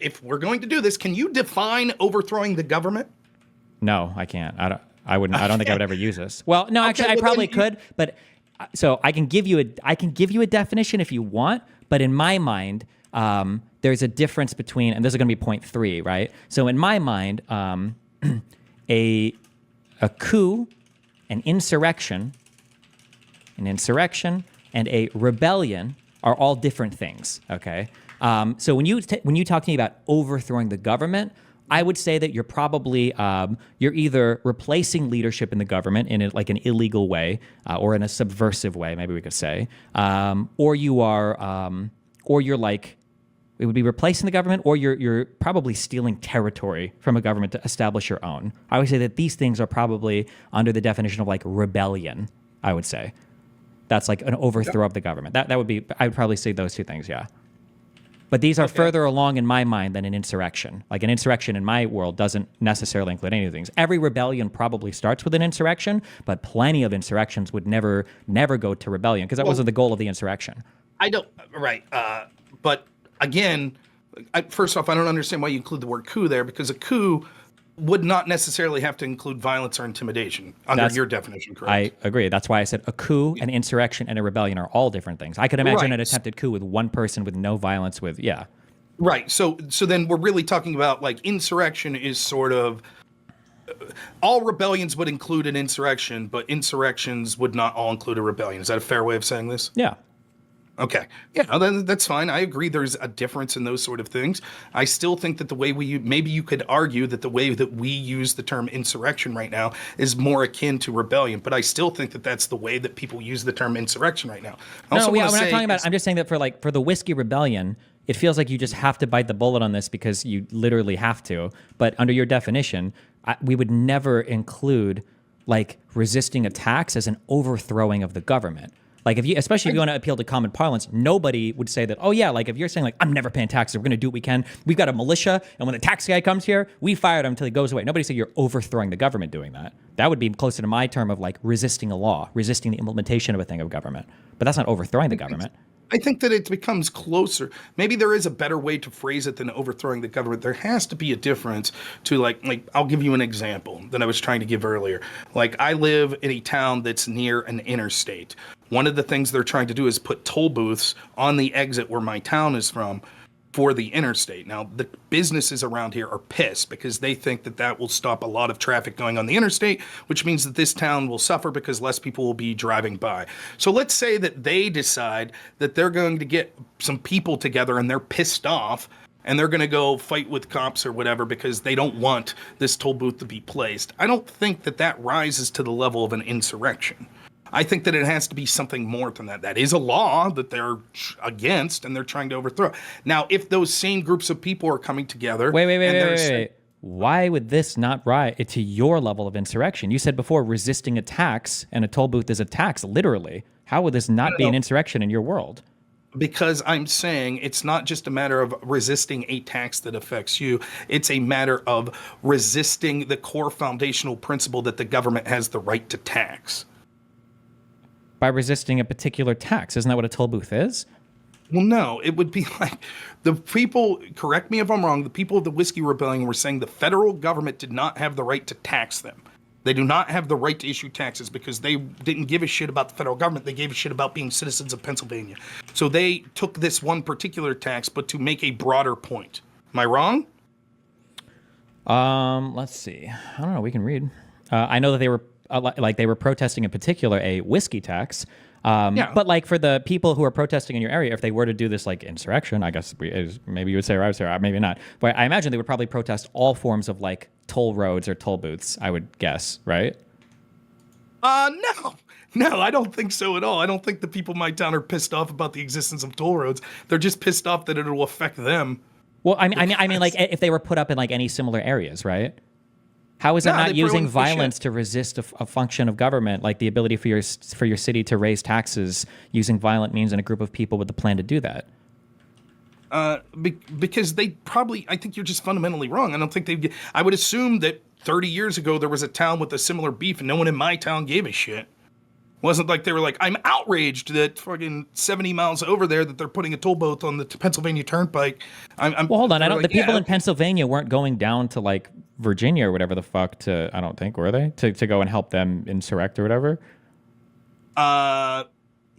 if we're going to do this, can you define overthrowing the government? No, I can't. I wouldn't. I don't think I would ever use this. Well, no, Okay, actually, I well, probably then you- could. But so I can give you a definition if you want. But in my mind, there's a difference between, and this is going to be point 3, right? So in my mind, a coup, an insurrection, and a rebellion are all different things. Okay. So when you talk to me about overthrowing the government, I would say that you're probably you're either replacing leadership in the government in like an illegal way or in a subversive way, maybe we could say, or you're like, it would be replacing the government, or you're probably stealing territory from a government to establish your own. I would say that these things are probably under the definition of like rebellion. I would say that's like an overthrow of the government. That would be. I would probably say those two things. Yeah. But these are further along in my mind than an insurrection. Like an insurrection in my world doesn't necessarily include any of these things. Every rebellion probably starts with an insurrection, but plenty of insurrections would never go to rebellion because that wasn't the goal of the insurrection. I don't, right. But again, first off, I don't understand why you include the word coup there, because a coup would not necessarily have to include violence or intimidation under your definition, correct? I agree. That's why I said a coup, an insurrection, and a rebellion are all different things. I could imagine an attempted coup with one person with no violence Right. So then we're really talking about like insurrection is sort of all rebellions would include an insurrection, but insurrections would not all include a rebellion. Is that a fair way of saying this? Yeah. Okay. Yeah, no, then that's fine. I agree there's a difference in those sort of things. I still think that the way maybe you could argue that the way that we use the term insurrection right now is more akin to rebellion, but I still think that that's the way that people use the term insurrection right now. We're not talking about, I'm just saying that for the Whiskey Rebellion, it feels like you just have to bite the bullet on this because you literally have to. But under your definition, we would never include like resisting attacks as an overthrowing of the government. Like especially if you want to appeal to common parlance, nobody would say that, oh yeah, like if you're saying like, I'm never paying taxes, we're going to do what we can. We've got a militia, and when the tax guy comes here, we fire him until he goes away. Nobody said you're overthrowing the government doing that. That would be closer to my term of like resisting a law, resisting the implementation of a thing of government. But that's not overthrowing the government. I think that it becomes closer. Maybe there is a better way to phrase it than overthrowing the government. There has to be a difference to like I'll give you an example that I was trying to give earlier. Like I live in a town that's near an interstate. One of the things they're trying to do is put toll booths on the exit where my town is from for the interstate. Now, the businesses around here are pissed because they think that that will stop a lot of traffic going on the interstate, which means that this town will suffer because less people will be driving by. So let's say that they decide that they're going to get some people together and they're pissed off and they're going to go fight with cops or whatever because they don't want this toll booth to be placed. I don't think that that rises to the level of an insurrection. I think that it has to be something more than that. That is a law that they're against and they're trying to overthrow. Now, if those same groups of people are coming together... Wait. Why would this not rise to your level of insurrection? You said before resisting attacks, and a toll booth is a tax, literally. How would this not be an insurrection in your world? Because I'm saying it's not just a matter of resisting a tax that affects you. It's a matter of resisting the core foundational principle that the government has the right to tax. By resisting a particular tax. Isn't that what a toll booth is? Well, no, it would be like the people, correct me if I'm wrong, the people of the Whiskey Rebellion were saying the federal government did not have the right to tax them. They do not have the right to issue taxes because they didn't give a shit about the federal government. They gave a shit about being citizens of Pennsylvania. So they took this one particular tax, but to make a broader point. Am I wrong? Let's see. I don't know. We can read. I know that they were they were protesting in particular a whiskey tax. But like for the people who are protesting in your area, if they were to do this like insurrection, I guess maybe you would say, or I would say, maybe not. But I imagine they would probably protest all forms of like toll roads or toll booths, I would guess, right? No, I don't think so at all. I don't think the people in my town are pissed off about the existence of toll roads. They're just pissed off that it'll affect them. Well, I mean, like if they were put up in like any similar areas, right? How is that not using violence to resist a function of government, like the ability for your city to raise taxes using violent means and a group of people with the plan to do that? Because they probably, I think you're just fundamentally wrong. I don't think I would assume that 30 years ago there was a town with a similar beef and no one in my town gave a shit. Wasn't like they were like, I'm outraged that fucking 70 miles over there that they're putting a toll booth on the Pennsylvania Turnpike. Well, hold on. I don't. Like, The people yeah, in Pennsylvania weren't going down to like Virginia or whatever the fuck to. I don't think were they to go and help them insurrect or whatever.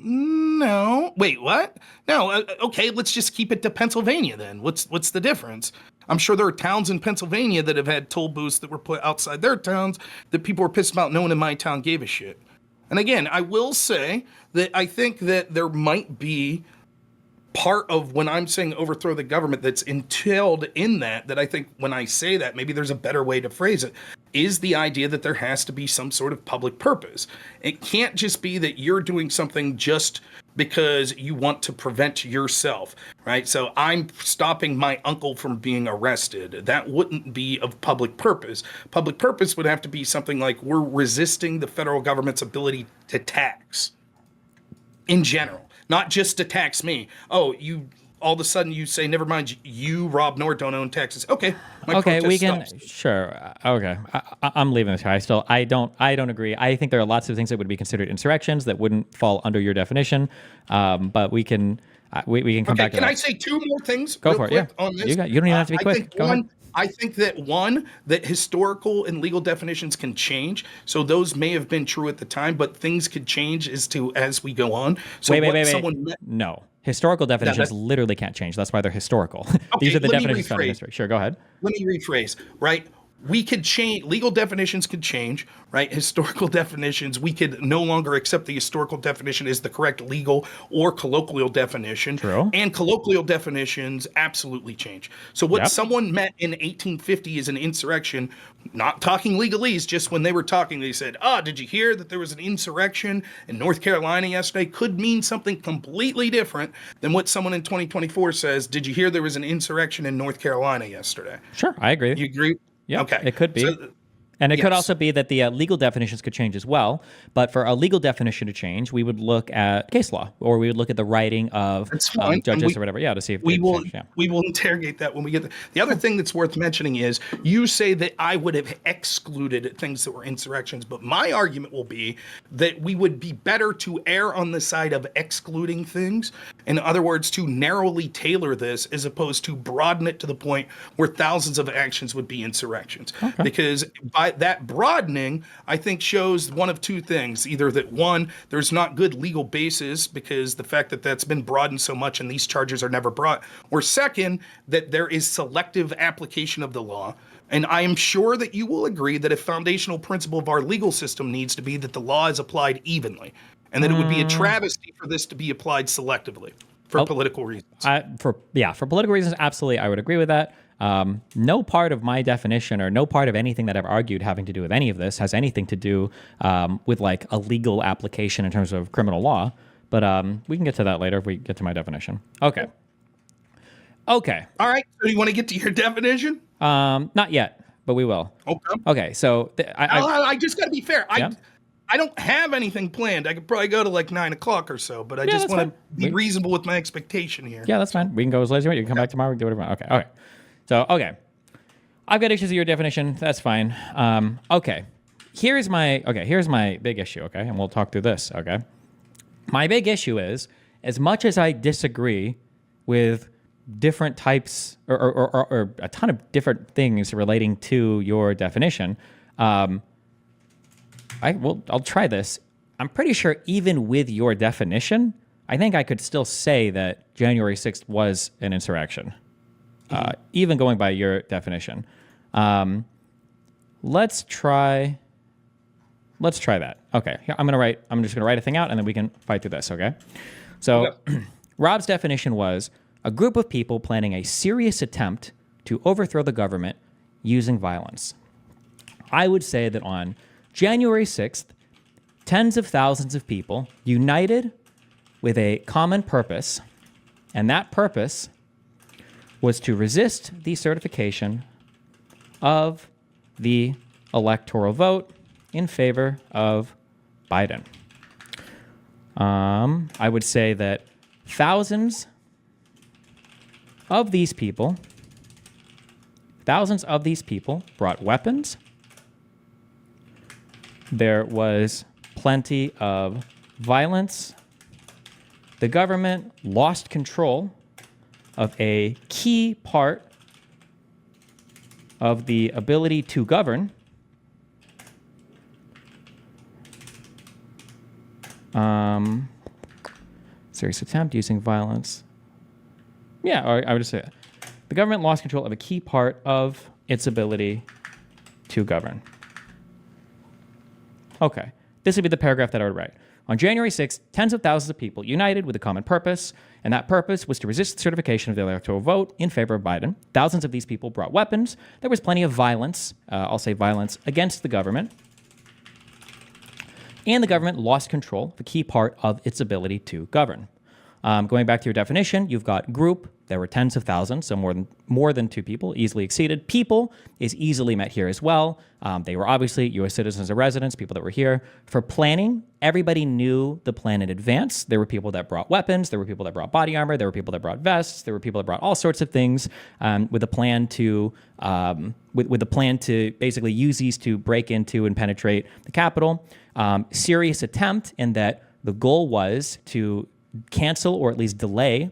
No. Wait, what? No. Okay, let's just keep it to Pennsylvania then. What's the difference? I'm sure there are towns in Pennsylvania that have had toll booths that were put outside their towns that people were pissed about. No one in my town gave a shit. And again, I will say that I think that there might be part of when I'm saying overthrow the government that's entailed in that I think when I say that, maybe there's a better way to phrase it, is the idea that there has to be some sort of public purpose. It can't just be that you're doing something just because you want to prevent yourself, right? So I'm stopping my uncle from being arrested. That wouldn't be of public purpose. Public purpose would have to be something like we're resisting the federal government's ability to tax in general. Not just to tax me. Oh, you all of a sudden you say, never mind, you, Robb Noerr, don't own taxes. Okay, okay, we can stops. sure. Okay, I'm leaving this here. I don't agree. I think there are lots of things that would be considered insurrections that wouldn't fall under your definition. But we can we can come back to Can that. I say two more things? Go for it. Yeah. On this? You don't even have to be quick. Go ahead. I think that historical and legal definitions can change. So those may have been true at the time, but things could change as we go on. So wait. No. Historical definitions literally can't change. That's why they're historical. These are the definitions found in history. Sure, go ahead. Let me rephrase, right? We could change, legal definitions could change, right? Historical definitions, we could no longer accept the historical definition as the correct legal or colloquial definition. True. And colloquial definitions absolutely change. So what someone meant in 1850 as an insurrection, not talking legalese, just when they were talking, they said, did you hear that there was an insurrection in North Carolina yesterday? Could mean something completely different than what someone in 2024 says, did you hear there was an insurrection in North Carolina yesterday? Sure, I agree. You agree? Yeah, okay. It could be. And it could also be that the legal definitions could change as well. But for a legal definition to change, we would look at case law, or we would look at the writing of judges or whatever. Yeah, to see if we will. Change, yeah. We will interrogate that when we get there. The other thing that's worth mentioning is you say that I would have excluded things that were insurrections, but my argument will be that we would be better to err on the side of excluding things. In other words, to narrowly tailor this as opposed to broaden it to the point where thousands of actions would be insurrections. Okay. Because by that broadening, I think, shows one of two things. Either that, one, there's not good legal basis because the fact that that's been broadened so much and these charges are never brought. Or second, that there is selective application of the law. And I am sure that you will agree that a foundational principle of our legal system needs to be that the law is applied evenly. And that it would be a travesty for this to be applied selectively for political reasons. For political reasons, absolutely, I would agree with that. No part of my definition or no part of anything that I've argued having to do with any of this has anything to do with like a legal application in terms of criminal law. But we can get to that later if we get to my definition. Okay. All right. So you want to get to your definition? Not yet, but we will. Okay. So I just got to be fair. I don't have anything planned. I could probably go to like 9 o'clock or so, but I just want to be reasonable with my expectation here. Yeah, that's fine. We can go as late as you want. You can come back tomorrow. We can do whatever you want. Okay. So, I've got issues with your definition. That's fine. Okay. Here's my big issue. Okay. And we'll talk through this. Okay. My big issue is, as much as I disagree with different types or a ton of different things relating to your definition, I'll try this. I'm pretty sure even with your definition, I think I could still say that January 6th was an insurrection. Even going by your definition. Let's try that. Okay, here, I'm just gonna write a thing out and then we can fight through this, okay? So Robb's definition was a group of people planning a serious attempt to overthrow the government using violence. I would say that on January 6th, tens of thousands of people united with a common purpose, and that purpose was to resist the certification of the electoral vote in favor of Biden. I would say that thousands of these people brought weapons. There was plenty of violence. The government lost control of a key part of the ability to govern. Serious attempt using violence. Yeah, I would just say that. The government lost control of a key part of its ability to govern. Okay, this would be the paragraph that I would write. On January 6th, tens of thousands of people united with a common purpose, and that purpose was to resist the certification of the electoral vote in favor of Biden. Thousands of these people brought weapons. There was plenty of violence, I'll say violence, against the government. And the government lost control of a key part of its ability to govern. Going back to your definition, you've got group. There were tens of thousands, so more than two people, easily exceeded. People is easily met here as well. They were obviously U.S. citizens or residents, people that were here. For planning, everybody knew the plan in advance. There were people that brought weapons. There were people that brought body armor. There were people that brought vests. There were people that brought all sorts of things with a plan to with a plan to basically use these to break into and penetrate the Capitol. Serious attempt in that the goal was to cancel or at least delay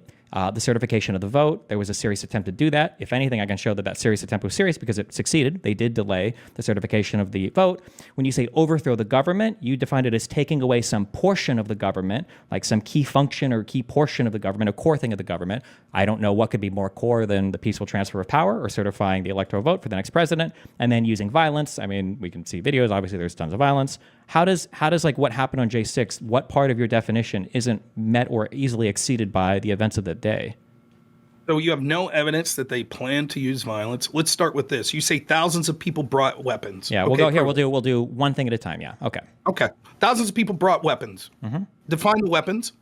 the certification of the vote. There was a serious attempt to do that. If anything, I can show that that serious attempt was serious because it succeeded. They did delay the certification of the vote. When you say overthrow the government, you defined it as taking away some portion of the government, like some key function or key portion of the government, a core thing of the government. I don't know what could be more core than the peaceful transfer of power or certifying the electoral vote for the next president, and then using violence. I mean, we can see videos. Obviously, there's tons of violence. How does like what happened on J6, what part of your definition isn't met or easily exceeded by the events of the day? So you have no evidence that they plan to use violence. Let's start with this. You say thousands of people brought weapons. Yeah, we'll go here. We'll do one thing at a time. Yeah. Okay. Okay. Thousands of people brought weapons. Mm-hmm. Define the weapons.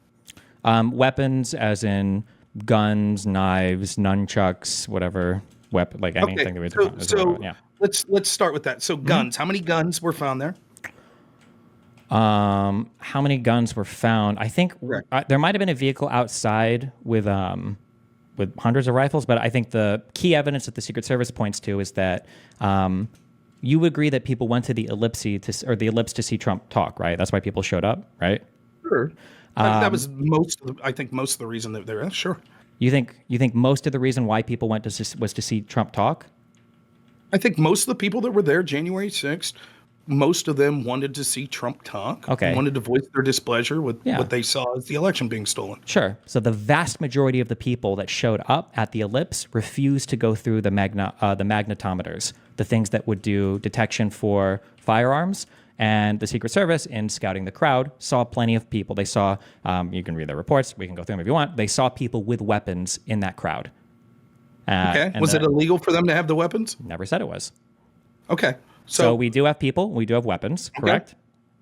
Weapons as in guns, knives, nunchucks, whatever weapon, like anything that we define. So yeah. Let's start with that. So guns. How many guns were found there? How many guns were found? I think there might have been a vehicle outside with hundreds of rifles, but I think the key evidence that the Secret Service points to is that you would agree that people went to the ellipse to see Trump talk, right? That's why people showed up, right? Sure. That was most of the reason that they're there. Sure. You think most of the reason why people went was to see Trump talk? I think most of the people that were there January 6th, most of them wanted to see Trump talk. Okay. Wanted to voice their displeasure with what they saw as the election being stolen. Sure. So the vast majority of the people that showed up at the ellipse refused to go through the magnetometers, the things that would do detection for firearms. And the Secret Service, in scouting the crowd, saw plenty of people. They saw, you can read their reports. We can go through them if you want. They saw people with weapons in that crowd. Okay. Was it illegal for them to have the weapons? Never said it was. Okay. So we do have people. We do have weapons, correct?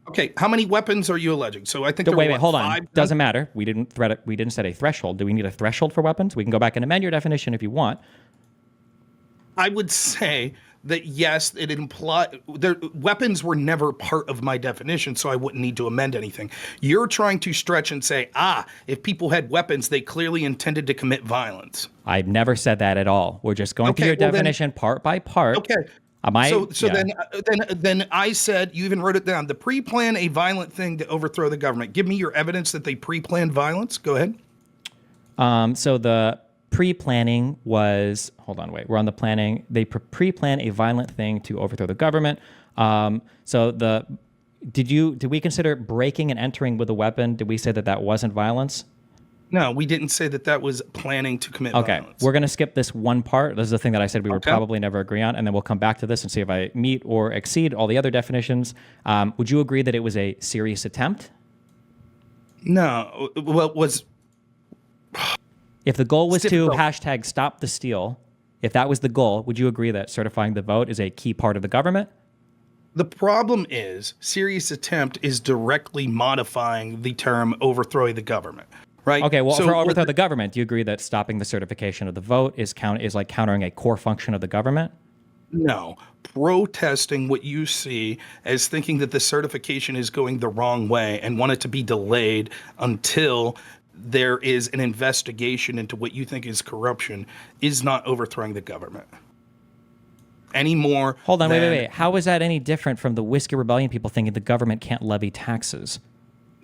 Okay. How many weapons are you alleging? So I think wait, hold on. Doesn't matter. We didn't set a threshold. Do we need a threshold for weapons? We can go back and amend your definition if you want. I would say that yes, it implied weapons were never part of my definition, so I wouldn't need to amend anything. You're trying to stretch and say, if people had weapons, they clearly intended to commit violence. I've never said that at all. We're just going through your definition part by part. Okay. Then I said, you even wrote it down, the pre-plan a violent thing to overthrow the government. Give me your evidence that they pre-planned violence. Go ahead. So the pre-planning was, we're on the planning. They pre-plan a violent thing to overthrow the government. Did we consider breaking and entering with a weapon? Did we say that wasn't violence? No, we didn't say that was planning to commit violence. Okay, we're going to skip this one part. This is the thing that I said we would probably never agree on, and then we'll come back to this and see if I meet or exceed all the other definitions. Would you agree that it was a serious attempt? No. Well, it was... If the goal was to hashtag stop the steal, if that was the goal, would you agree that certifying the vote is a key part of the government? The problem is serious attempt is directly modifying the term overthrowing the government. Right. Okay. Well, for overthrow the government, do you agree that stopping the certification of the vote is like countering a core function of the government? No. Protesting what you see as thinking that the certification is going the wrong way and want it to be delayed until there is an investigation into what you think is corruption is not overthrowing the government. any more. Hold on, wait. How is that any different from the Whiskey Rebellion people thinking the government can't levy taxes?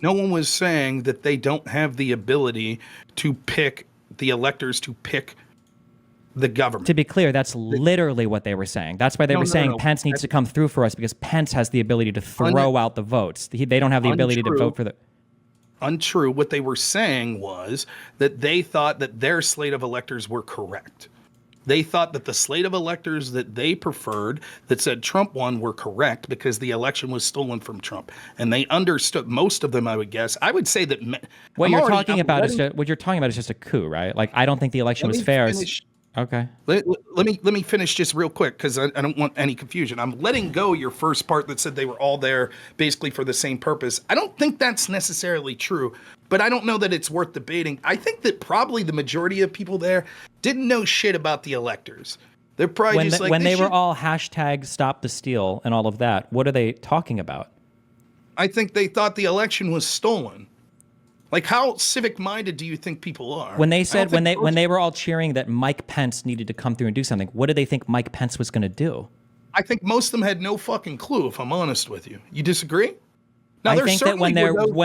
No one was saying that they don't have the ability to pick the electors to pick the government. To be clear, that's literally what they were saying. That's why they were saying Pence needs to come through for us, because Pence has the ability to throw out the votes. They don't have the ability to vote for the... Untrue. What they were saying was that they thought that their slate of electors were correct. They thought that the slate of electors that they preferred that said Trump won were correct because the election was stolen from Trump. And they understood, most of them, I would guess. I would say that what you're talking about is just a coup, right? Like, I don't think the election was fair. Okay. Let me finish just real quick, because I don't want any confusion. I'm letting go your first part that said they were all there basically for the same purpose. I don't think that's necessarily true, but I don't know that it's worth debating. I think that probably the majority of people there didn't know shit about the electors. They're probably when they were all hashtag stop the steal and all of that. What are they talking about? I think they thought the election was stolen. Like, how civic-minded do you think people are? When they said when they were all cheering that Mike Pence needed to come through and do something, what did they think Mike Pence was going to do? I think most of them had no fucking clue, if I'm honest with you. You disagree? Now, I think that when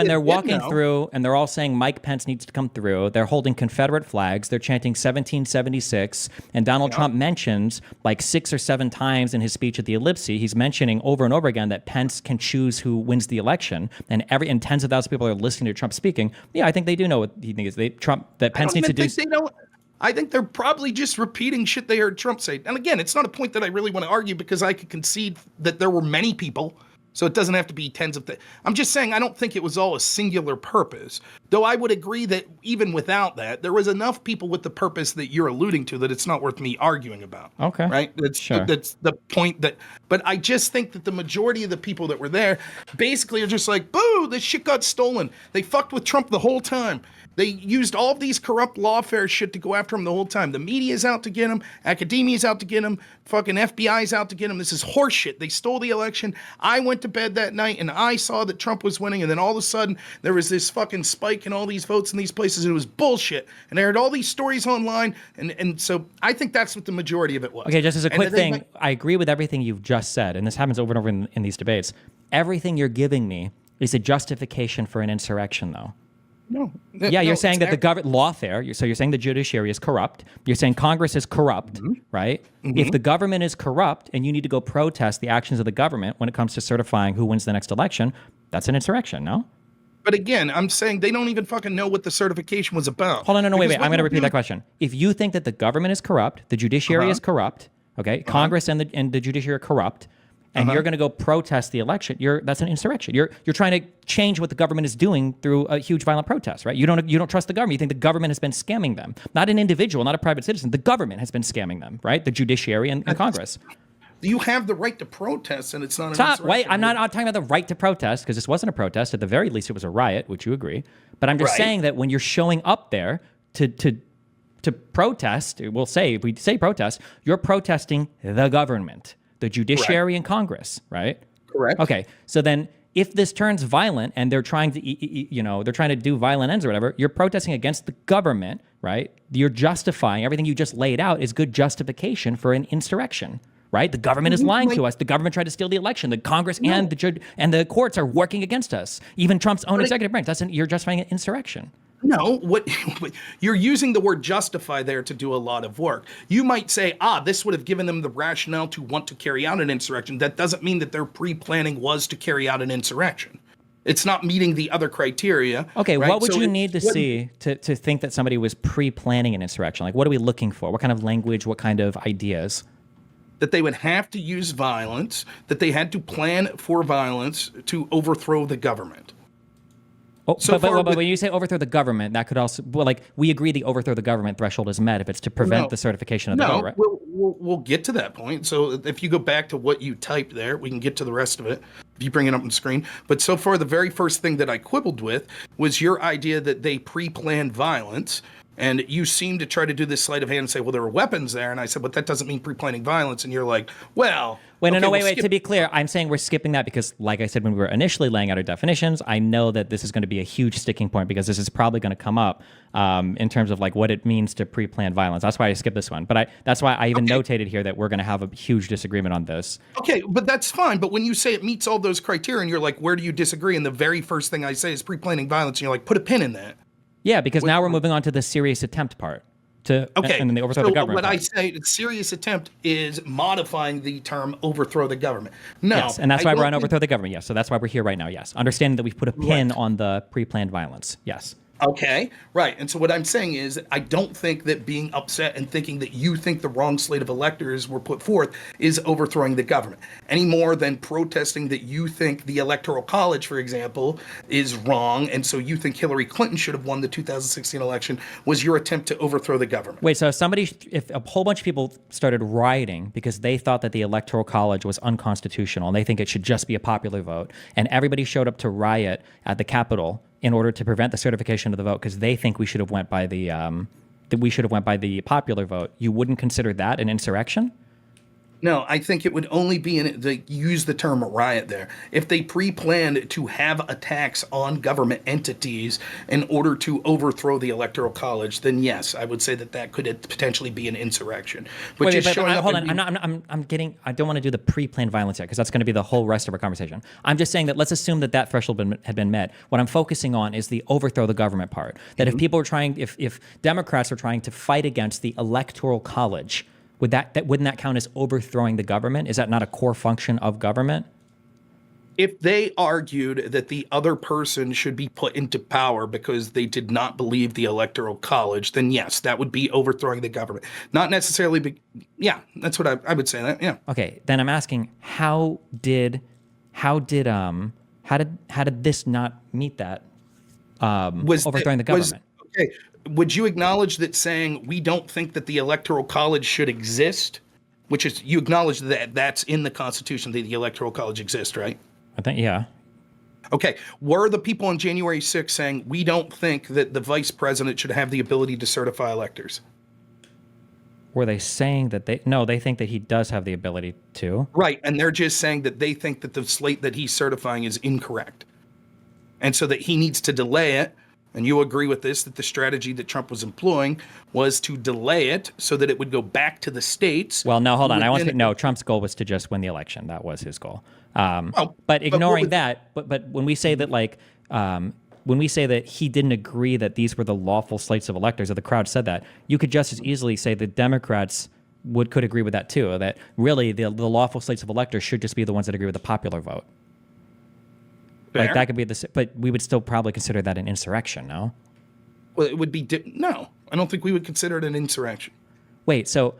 they're walking through and they're all saying Mike Pence needs to come through, they're holding Confederate flags, they're chanting 1776, and Donald Trump mentions like 6 or 7 times in his speech at the Ellipse, he's mentioning over and over again that Pence can choose who wins the election, and tens of thousands of people are listening to Trump speaking. Yeah, I think they do know what he thinks. Pence needs to do. I think they're probably just repeating shit they heard Trump say. And again, it's not a point that I really want to argue, because I could concede that there were many people. So it doesn't have to be tens of I'm just saying I don't think it was all a singular purpose. Though I would agree that even without that, there was enough people with the purpose that you're alluding to that it's not worth me arguing about. Okay. Right? That's the point but I just think that the majority of the people that were there basically are just like, boo, this shit got stolen. They fucked with Trump the whole time. They used all of these corrupt lawfare shit to go after him the whole time. The media's out to get him. Academia's out to get him. Fucking FBI's out to get him. This is horseshit. They stole the election. I went to bed that night and I saw that Trump was winning. And then all of a sudden there was this fucking spike in all these votes in these places. And it was bullshit. And I heard all these stories online. And so I think that's what the majority of it was. Okay, just as a quick thing, I agree with everything you've just said. And this happens over and over in these debates. Everything you're giving me is a justification for an insurrection, though. No. Yeah, you're saying that the government lawfare. So you're saying the judiciary is corrupt. You're saying Congress is corrupt, right? Mm-hmm. If the government is corrupt and you need to go protest the actions of the government when it comes to certifying who wins the next election, that's an insurrection, no? But again, I'm saying they don't even fucking know what the certification was about. Hold on, no, wait. I'm going to repeat that question. If you think that the government is corrupt, the judiciary is corrupt, okay? Congress and the judiciary are corrupt, and you're going to go protest the election, that's an insurrection. You're trying to change what the government is doing through a huge violent protest, right? You don't trust the government. You think the government has been scamming them. Not an individual, not a private citizen. The government has been scamming them, right? The judiciary and Congress. You have the right to protest, and it's not an insurrection. Wait, I'm not talking about the right to protest, because this wasn't a protest. At the very least, it was a riot, which you agree. But I'm just saying that when you're showing up there to protest, if we say protest, you're protesting the government. The judiciary and Congress, right? Correct. Okay, so then if this turns violent and they're trying to do violent ends or whatever, you're protesting against the government, right? You're justifying everything you just laid out is good justification for an insurrection, right? The government is lying to us. The government tried to steal the election. The Congress and the courts are working against us. Even Trump's own executive branch. You're justifying an insurrection. No, you're using the word justify there to do a lot of work. You might say, this would have given them the rationale to want to carry out an insurrection. That doesn't mean that their pre-planning was to carry out an insurrection. It's not meeting the other criteria. Okay, right? What would you need to see to think that somebody was pre-planning an insurrection? Like, what are we looking for? What kind of language? What kind of ideas? That they would have to use violence, that they had to plan for violence to overthrow the government. But when you say overthrow the government, that could also we agree the overthrow the government threshold is met if it's to prevent the certification of the vote, right? We'll get to that point. So if you go back to what you typed there, we can get to the rest of it if you bring it up on the screen. But so far, the very first thing that I quibbled with was your idea that they pre-planned violence And you seem to try to do this sleight of hand and say, well, there were weapons there. And I said, but that doesn't mean pre-planning violence. And you're like, well, Wait, okay, wait. To be clear, I'm saying we're skipping that because, like I said, when we were initially laying out our definitions, I know that this is going to be a huge sticking point because this is probably going to come up in terms of like what it means to pre-plan violence. That's why I skipped this one. But that's why I even notated here that we're going to have a huge disagreement on this. Okay, but that's fine. But when you say it meets all those criteria and you're like, where do you disagree? And the very first thing I say is pre-planning violence. And you're like, put a pin in that. Yeah, because now we're moving on to the serious attempt part. And then the overthrow the government. What I say, the serious attempt is modifying the term overthrow the government. No. Yes, and that's why we're on overthrow the government. Yes, so that's why we're here right now. Yes, understanding that we've put a pin on the pre-planned violence. Yes. Okay, right. And so what I'm saying is I don't think that being upset and thinking that you think the wrong slate of electors were put forth is overthrowing the government any more than protesting that you think the Electoral College, for example, is wrong. And so you think Hillary Clinton should have won the 2016 election was your attempt to overthrow the government. Wait, so if a whole bunch of people started rioting because they thought that the Electoral College was unconstitutional and they think it should just be a popular vote, and everybody showed up to riot at the Capitol in order to prevent the certification of the vote because they think we should have went by the popular vote, you wouldn't consider that an insurrection? No, I think it would only be use the term riot there. If they pre-planned to have attacks on government entities in order to overthrow the Electoral College, then yes, I would say that could potentially be an insurrection. But hold on. I don't want to do the pre-planned violence yet because that's going to be the whole rest of our conversation. I'm just saying that let's assume that threshold had been met. What I'm focusing on is the overthrow the government part. That if people are if Democrats are trying to fight against the Electoral College, wouldn't that count as overthrowing the government? Is that not a core function of government? If they argued that the other person should be put into power because they did not believe the Electoral College, then yes, that would be overthrowing the government. Not necessarily, yeah, that's what I would say. That, yeah. Okay, then I'm asking, how did this not meet that? Overthrowing the government. Okay. Would you acknowledge that saying we don't think that the Electoral College should exist, which is you acknowledge that that's in the Constitution that the Electoral College exists, right? I think, yeah. Okay. Were the people on January 6th saying we don't think that the vice president should have the ability to certify electors? Were they saying that they think that he does have the ability to? Right. And they're just saying that they think that the slate that he's certifying is incorrect. And so that he needs to delay it. And you agree with this, that the strategy that Trump was employing was to delay it so that it would go back to the states. Well, no, hold on. No, Trump's goal was to just win the election. That was his goal. But ignoring that, but when we say that, when we say that he didn't agree that these were the lawful slates of electors, or the crowd said that, you could just as easily say that Democrats could agree with that too, that really the lawful slates of electors should just be the ones that agree with the popular vote. Like that could be but we would still probably consider that an insurrection, no? Well, it would be no. I don't think we would consider it an insurrection. Wait, so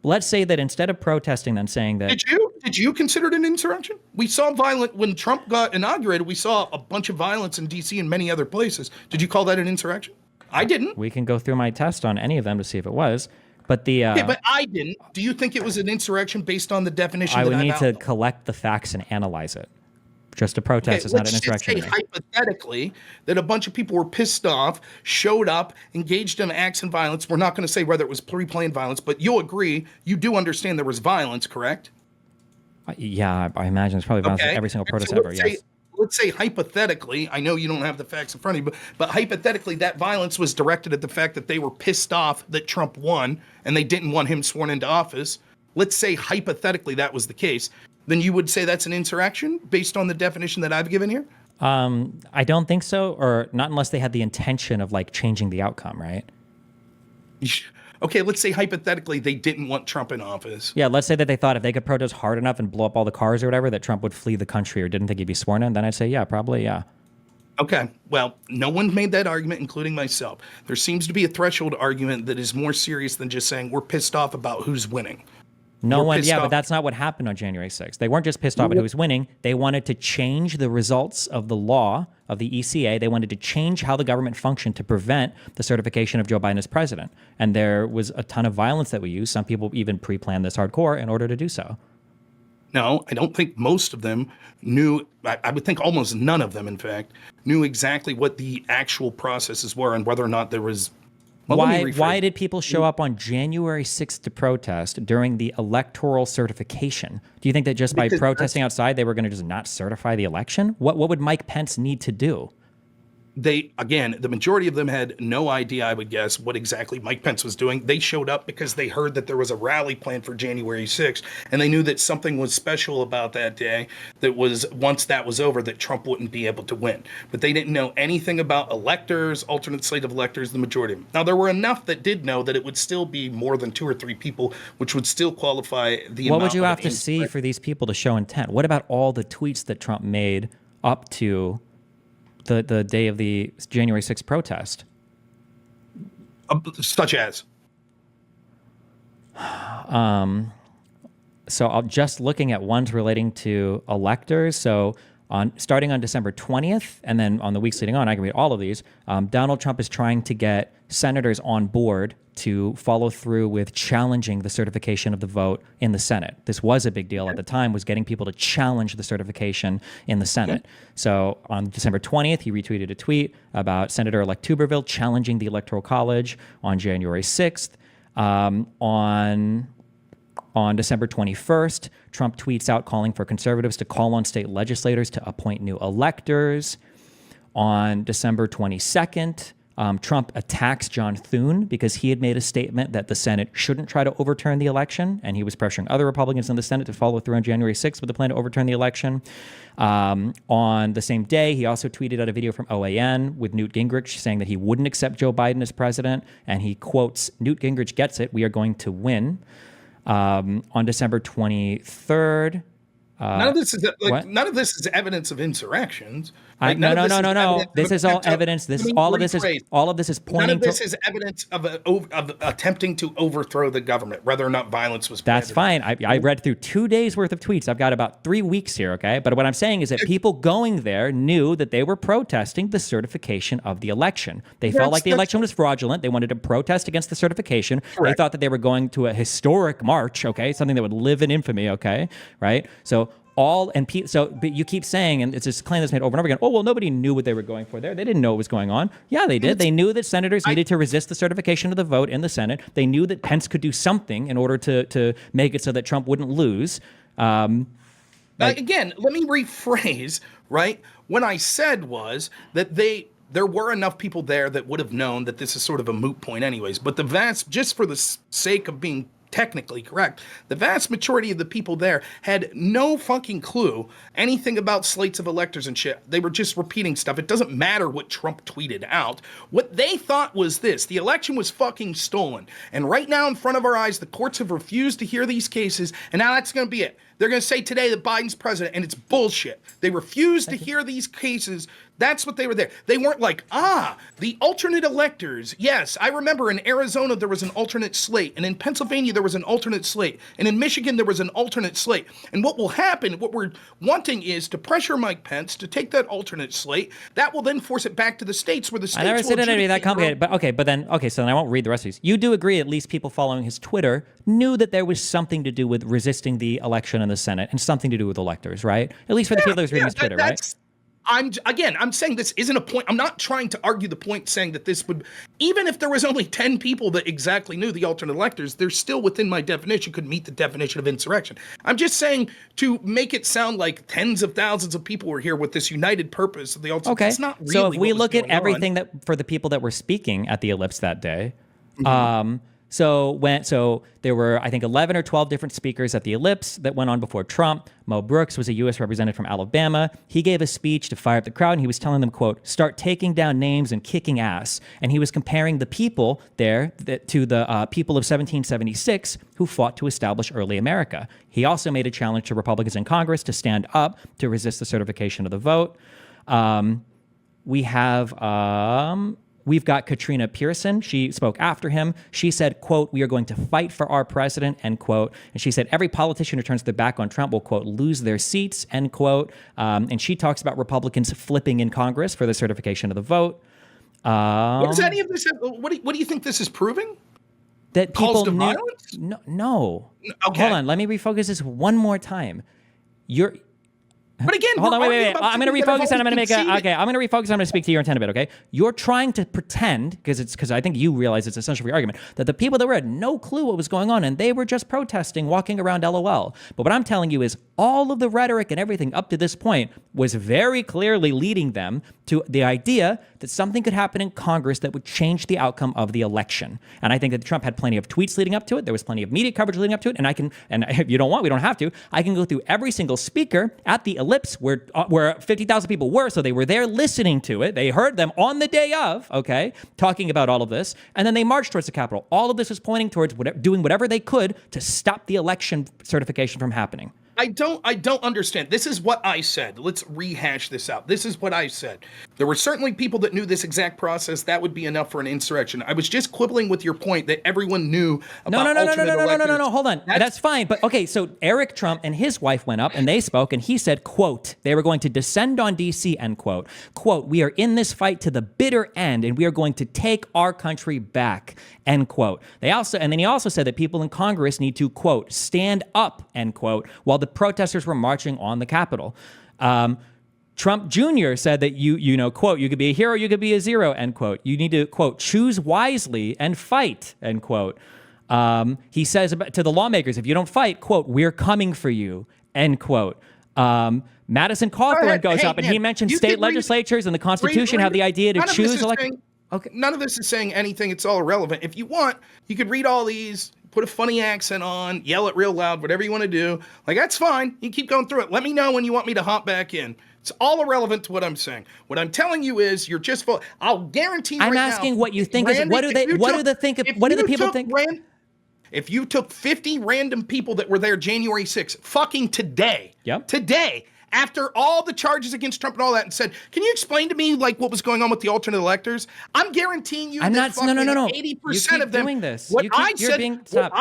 let's say that instead of protesting, then saying that did you consider it an insurrection? We saw when Trump got inaugurated. We saw a bunch of violence in D.C. and many other places. Did you call that an insurrection? I didn't. We can go through my test on any of them to see if it was. But but I didn't. Do you think it was an insurrection based on the definition? I would need to collect the facts and analyze it. Just a protest is not an insurrection. Let's say hypothetically that a bunch of people were pissed off, showed up, engaged in acts and violence. We're not going to say whether it was pre-planned violence, but you'll agree, you do understand there was violence, correct? Yeah, I imagine it's probably violence in every single protest ever, yes. Let's say hypothetically, I know you don't have the facts in front of you, but hypothetically that violence was directed at the fact that they were pissed off that Trump won and they didn't want him sworn into office. Let's say hypothetically that was the case. Then you would say that's an insurrection based on the definition that I've given here? I don't think so, or not unless they had the intention of changing the outcome, right? Okay, let's say hypothetically they didn't want Trump in office. Yeah, let's say that they thought if they could protest hard enough and blow up all the cars or whatever, that Trump would flee the country or didn't think he'd be sworn in, then I'd say, yeah, probably, yeah. Okay, well, no one made that argument, including myself. There seems to be a threshold argument that is more serious than just saying we're pissed off about who's winning. But that's not what happened on January 6th. They weren't just pissed off at who was winning. They wanted to change the results of the law of the ECA. They wanted to change how the government functioned to prevent the certification of Joe Biden as president. And there was a ton of violence that we used. Some people even pre-planned this hardcore in order to do so. No, I don't think most of them knew. I would think almost none of them, in fact, knew exactly what the actual processes were and whether or not there was Well, let me rephrase. Why did people show up on January 6th to protest during the electoral certification? Do you think that just by protesting outside, they were going to just not certify the election? What would Mike Pence need to do? The majority of them had no idea, I would guess, what exactly Mike Pence was doing. They showed up because they heard that there was a rally planned for January 6th, and they knew that something was special about that day, that was, once that was over, that Trump wouldn't be able to win. But they didn't know anything about electors, alternate slate of electors, the majority of them. Now, there were enough that did know that it would still be more than 2 or 3 people, which would still qualify the amount. What would you have to see for these people to show intent? What about all the tweets that Trump made up to the day of the January 6th protest? Such as? So I'm just looking at ones relating to electors. So starting on December 20th, and then on the weeks leading on, I can read all of these. Donald Trump is trying to get senators on board to follow through with challenging the certification of the vote in the Senate. This was a big deal at the time, was getting people to challenge the certification in the Senate. So on December 20th, he retweeted a tweet about Senator-elect Tuberville challenging the Electoral College. On January 6th, on December 21st, Trump tweets out calling for conservatives to call on state legislators to appoint new electors. On December 22nd, Trump attacks John Thune because he had made a statement that the Senate shouldn't try to overturn the election, and he was pressuring other Republicans in the Senate to follow through on January 6th with the plan to overturn the election. On the same day, he also tweeted out a video from OAN with Newt Gingrich saying that he wouldn't accept Joe Biden as president, and he quotes, "Newt Gingrich gets it. We are going to win." On December 23rd, none of this is evidence of insurrections. No. This is all evidence. All of this is pointing. None of this is evidence of attempting to overthrow the government, whether or not violence was. That's fine. I read through 2 days worth of tweets. I've got about 3 weeks here. Okay, but what I'm saying is that people going there knew that they were protesting the certification of the election. They felt like the election was fraudulent. They wanted to protest against the certification. Correct. They thought that they were going to a historic march. Okay, something that would live in infamy. Okay, right. So but you keep saying, and it's this claim that's made over and over again, oh, well, nobody knew what they were going for there. They didn't know what was going on. Yeah, they did. They knew that senators needed to resist the certification of the vote in the Senate. They knew that Pence could do something in order to make it so that Trump wouldn't lose. Again, let me rephrase, right? What I said was that there were enough people there that would have known that this is sort of a moot point anyways, but just for the sake of being technically correct, the vast majority of the people there had no fucking clue anything about slates of electors and shit. They were just repeating stuff. It doesn't matter what Trump tweeted out. What they thought was this: the election was fucking stolen. And right now in front of our eyes, the courts have refused to hear these cases, and now that's going to be it. They're going to say today that Biden's president, and it's bullshit. They refused to hear these cases. That's what they were there. They weren't like, the alternate electors. Yes, I remember in Arizona there was an alternate slate, and in Pennsylvania there was an alternate slate, and in Michigan there was an alternate slate. And what will happen, what we're wanting is to pressure Mike Pence to take that alternate slate. That will then force it back to the states where the states I never said it'd be that complicated, but so then I won't read the rest of these. You do agree at least people following his Twitter knew that there was something to do with resisting the election in the Senate and something to do with electors, right? At least for the people that was reading his Twitter, right? I'm saying this isn't a point. I'm not trying to argue the point saying that this would, even if there was only 10 people that exactly knew the alternate electors, they're still within my definition, could meet the definition of insurrection. I'm just saying to make it sound like tens of thousands of people were here with this united purpose of the alternate. Okay. It's not really. So if we look at everything that for the people that were speaking at the ellipse that day, So there were, I think, 11 or 12 different speakers at the ellipse that went on before Trump. Mo Brooks was a U.S. representative from Alabama. He gave a speech to fire up the crowd, and he was telling them, quote, "Start taking down names and kicking ass." And he was comparing the people there to the people of 1776 who fought to establish early America. He also made a challenge to Republicans in Congress to stand up to resist the certification of the vote. We've got Katrina Pearson. She spoke after him. She said, quote, "We are going to fight for our president," end quote. And she said, "Every politician who turns their back on Trump will, quote, lose their seats," end quote. And she talks about Republicans flipping in Congress for the certification of the vote. What does any of this have, what do you think this is proving? That people calls to knew, violence? No. Okay. Hold on. Let me refocus this one more time. But again, hold on, we're wait. arguing about I'm going to something refocus that and I'm going to I've make already I'm going to refocus. I'm going to speak to your intent a bit. Okay, you're trying to pretend because I think you realize it's essential for your argument that the people that were had no clue what was going on and they were just protesting, walking around LOL. But what I'm telling you is all of the rhetoric and everything up to this point was very clearly leading them to the idea that something could happen in Congress that would change the outcome of the election. And I think that Trump had plenty of tweets leading up to it. There was plenty of media coverage leading up to it. And if you don't want, we don't have to. I can go through every single speaker at the ellipse where 50,000 people were. So they were there listening to it. They heard them on the day of, okay, talking about all of this. And then they marched towards the Capitol. All of this was pointing towards doing whatever they could to stop the election certification from happening. I don't understand. This is what I said. Let's rehash this out. This is what I said. There were certainly people that knew this exact process. That would be enough for an insurrection. I was just quibbling with your point that everyone knew about alternate electors. No. Hold on. That's fine. But okay, so Eric Trump and his wife went up and they spoke and he said, quote, they were going to descend on DC, end quote. Quote, we are in this fight to the bitter end and we are going to take our country back, end quote. And then he also said that people in Congress need to, quote, stand up, end quote, while the protesters were marching on the Capitol. Trump Jr. said that you know, quote, you could be a hero, you could be a zero, end quote. You need to, quote, choose wisely and fight, end quote. He says to the lawmakers, if you don't fight, quote, we're coming for you, end quote. Madison Cawthorn goes up and he mentions state legislatures and the Constitution have the idea to choose elections. Okay. None of this is saying anything. It's all irrelevant. If you want, you could read all these, put a funny accent on, yell it real loud, whatever you want to do. Like, that's fine. You keep going through it. Let me know when you want me to hop back in. It's all irrelevant to what I'm saying. What I'm telling you is you're just full. I'll guarantee you I'm right asking now, what you think is, what do the people think? If you took 50 random people that were there January 6th, fucking today, today, after all the charges against Trump and all that, and said, can you explain to me like what was going on with the alternate electors? I'm guaranteeing you I'm that not, no. 80% of them doing this. What I said, stop.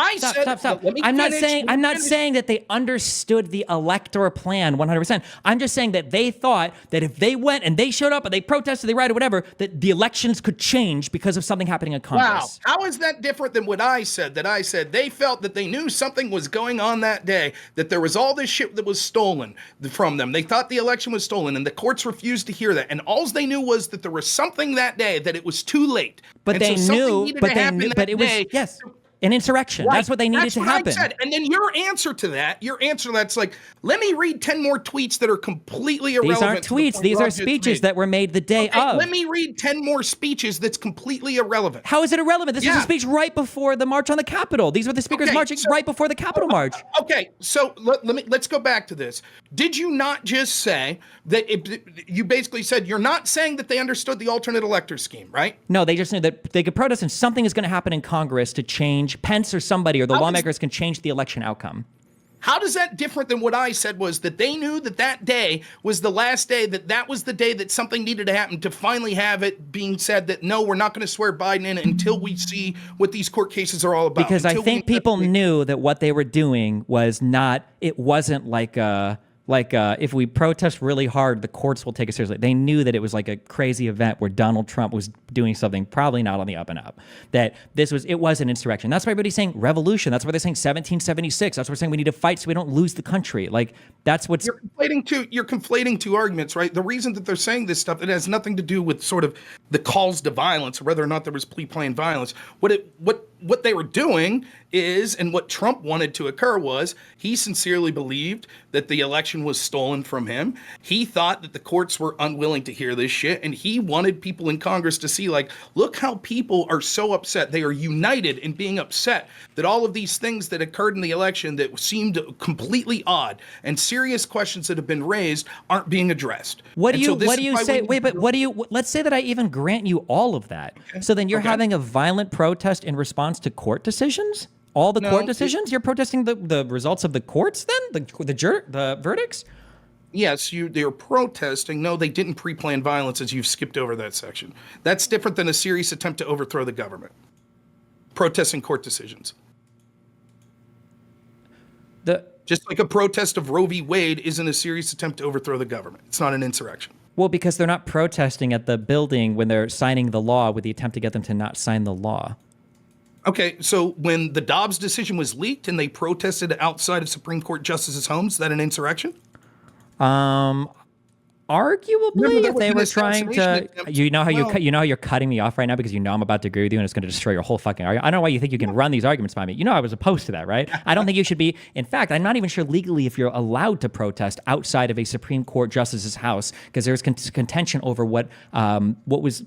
I'm not saying that they understood the electoral plan 100%. I'm just saying that they thought that if they went and they showed up and they protested, they rioted, whatever, that the elections could change because of something happening in Congress. Wow. How is that different than what I said? That I said they felt that they knew something was going on that day, that there was all this shit that was stolen from them. They thought the election was stolen, and the courts refused to hear that. And all they knew was that there was something that day, that it was too late. But and they so knew, but it was, yes, an insurrection. Right. That's what they needed to happen. I said. And then your answer to that's like, let me read 10 more tweets that are completely irrelevant. These aren't tweets. These are speeches that were made the day of. Let me read 10 more speeches that's completely irrelevant. How is it irrelevant? This is a speech right before the march on the Capitol. These were the speakers marching right before the Capitol march. Okay, so let's go back to this. Did you not just say that you basically said you're not saying that they understood the alternate elector scheme, right? No, they just knew that they could protest and something is going to happen in Congress to change Pence or somebody or the lawmakers can change the election outcome. How does that different than what I said was that they knew that day was the last day, that was the day that something needed to happen to finally have it being said that, no, we're not going to swear Biden in until we see what these court cases are all about. Because I think people knew that what they were doing was not, it wasn't like if we protest really hard, the courts will take it seriously. They knew that it was like a crazy event where Donald Trump was doing something probably not on the up and up. That it was an insurrection. That's why everybody's saying revolution. That's why they're saying 1776. That's why we're saying we need to fight so we don't lose the country. Like that's what's you're conflating two arguments, right? The reason that they're saying this stuff, it has nothing to do with sort of the calls to violence or whether or not there was planned violence. What they were doing is, and what Trump wanted to occur was, he sincerely believed that the election was stolen from him. He thought that the courts were unwilling to hear this shit, and he wanted people in Congress to see, like, look how people are so upset. They are united in being upset that all of these things that occurred in the election that seemed completely odd and serious questions that have been raised aren't being addressed. What do you say? Let's say that I even grant you all of that. Okay. So then you're having a violent protest in response to court decisions? All the court decisions? You're protesting the results of the courts then? The verdicts? Yes, they're protesting. No, they didn't pre-plan violence, as you've skipped over that section. That's different than a serious attempt to overthrow the government. Protesting court decisions. Just like a protest of Roe v. Wade isn't a serious attempt to overthrow the government. It's not an insurrection. Well, because they're not protesting at the building when they're signing the law with the attempt to get them to not sign the law. Okay, so when the Dobbs decision was leaked and they protested outside of Supreme Court justices' homes, is that an insurrection? Arguably, Remember, there if was they an were trying assassination to, attempt. you know how Well, you're cutting me off right now because you know I'm about to agree with you and it's going to destroy your whole fucking argument. I don't know why you think you can run these arguments by me. You know I was opposed to that, right? I don't think you should be. In fact, I'm not even sure legally if you're allowed to protest outside of a Supreme Court justice's house because there's contention over what was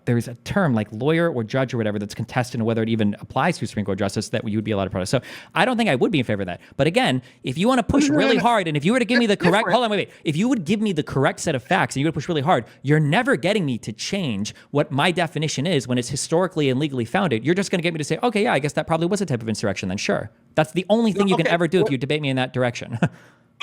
there's a term like lawyer or judge or whatever that's contested and whether it even applies to a Supreme Court justice that you would be allowed to protest. So I don't think I would be in favor of that. But again, if you want to push really hard and if you were to give me the correct, hold on, wait. If you would give me the correct set of facts and you would push really hard, you're never getting me to change what my definition is when it's historically and legally founded. You're just going to get me to say, okay, yeah, I guess that probably was a type of insurrection then, sure. That's the only thing you can ever do if you debate me in that direction.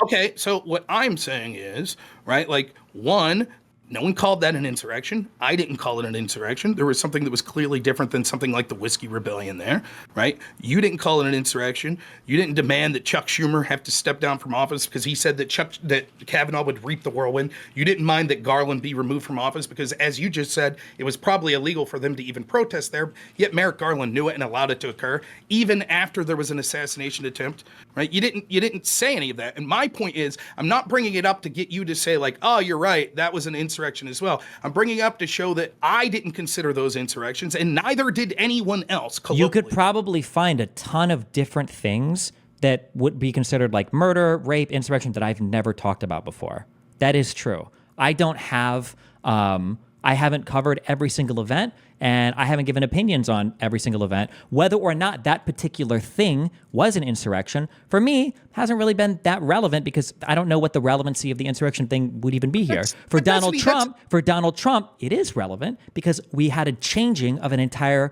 Okay, so what I'm saying is, right, like, one, no one called that an insurrection. I didn't call it an insurrection. There was something that was clearly different than something like the Whiskey Rebellion there, right? You didn't call it an insurrection. You didn't demand that Chuck Schumer have to step down from office because he said that Kavanaugh would reap the whirlwind. You didn't mind that Garland be removed from office because, as you just said, it was probably illegal for them to even protest there. Yet Merrick Garland knew it and allowed it to occur, even after there was an assassination attempt, right? You didn't say any of that. And my point is, I'm not bringing it up to get you to say like, oh, you're right, that was an insurrection as well. I'm bringing it up to show that I didn't consider those insurrections, and neither did anyone else. You could probably find a ton of different things that would be considered like murder, rape, insurrection that I've never talked about before. That is true. I don't have, I haven't covered every single event, and I haven't given opinions on every single event. Whether or not that particular thing was an insurrection, for me, hasn't really been that relevant because I don't know what the relevancy of the insurrection thing would even be here. For Donald Trump, it is relevant because we had a changing of an entire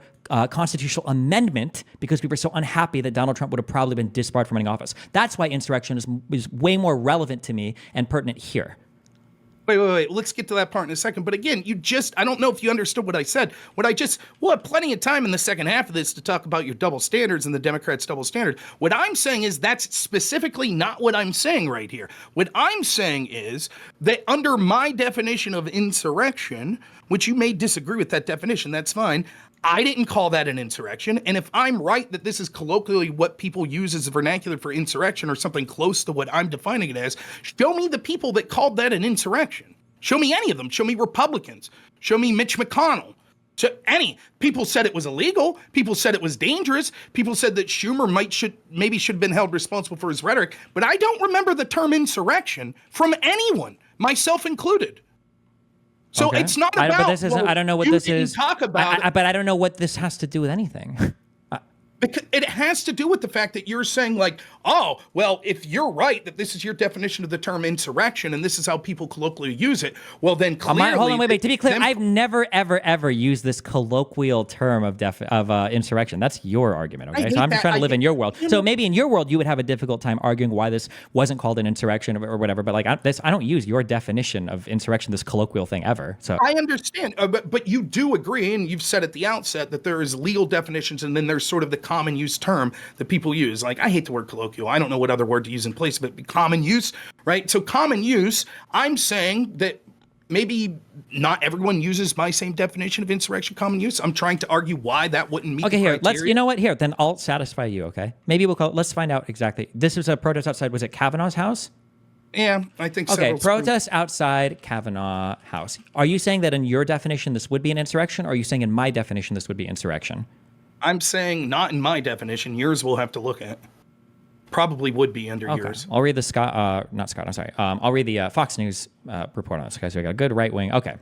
constitutional amendment because we were so unhappy that Donald Trump would have probably been disbarred from running office. That's why insurrection is way more relevant to me and pertinent here. Wait. Let's get to that part in a second. But again, I don't know if you understood what I said. We'll have plenty of time in the second half of this to talk about your double standards and the Democrats' double standard. What I'm saying is that's specifically not what I'm saying right here. What I'm saying is that under my definition of insurrection, which you may disagree with that definition, that's fine. I didn't call that an insurrection. And if I'm right that this is colloquially what people use as a vernacular for insurrection or something close to what I'm defining it as, show me the people that called that an insurrection. Show me any of them. Show me Republicans. Show me Mitch McConnell. People said it was illegal. People said it was dangerous. People said that Schumer maybe should have been held responsible for his rhetoric. But I don't remember the term insurrection from anyone, myself included. So okay. It's not about. But this isn't. I don't know what this is. Talk about. But I don't know what this has to do with anything. Because it has to do with the fact that you're saying like, oh, well, if you're right that this is your definition of the term insurrection and this is how people colloquially use it, well, then clearly. Hold on, wait. To be clear, I've never, ever used this colloquial term of insurrection. That's your argument, okay? So I'm just trying to live in your world. So maybe in your world you would have a difficult time arguing why this wasn't called an insurrection or whatever. But like I don't use your definition of insurrection, this colloquial thing ever. So I understand, but you do agree, and you've said at the outset that there is legal definitions, and then there's sort of the common use term that people use. Like, I hate the word colloquial. I don't know what other word to use in place of it, but common use, right? So common use, I'm saying that maybe not everyone uses my same definition of insurrection, common use. I'm trying to argue why that wouldn't meet the criteria. You know what? Here, then I'll satisfy you, okay? Maybe let's find out exactly. This was a protest outside, was it Kavanaugh's house? Yeah, I think so. Okay, protest outside Kavanaugh house. Are you saying that in your definition this would be an insurrection, or are you saying in my definition this would be insurrection? I'm saying not in my definition. Yours we'll have to look at. Probably would be under yours. I'll read the I'll read the Fox News report on this. Okay, so we got a good right wing. Okay.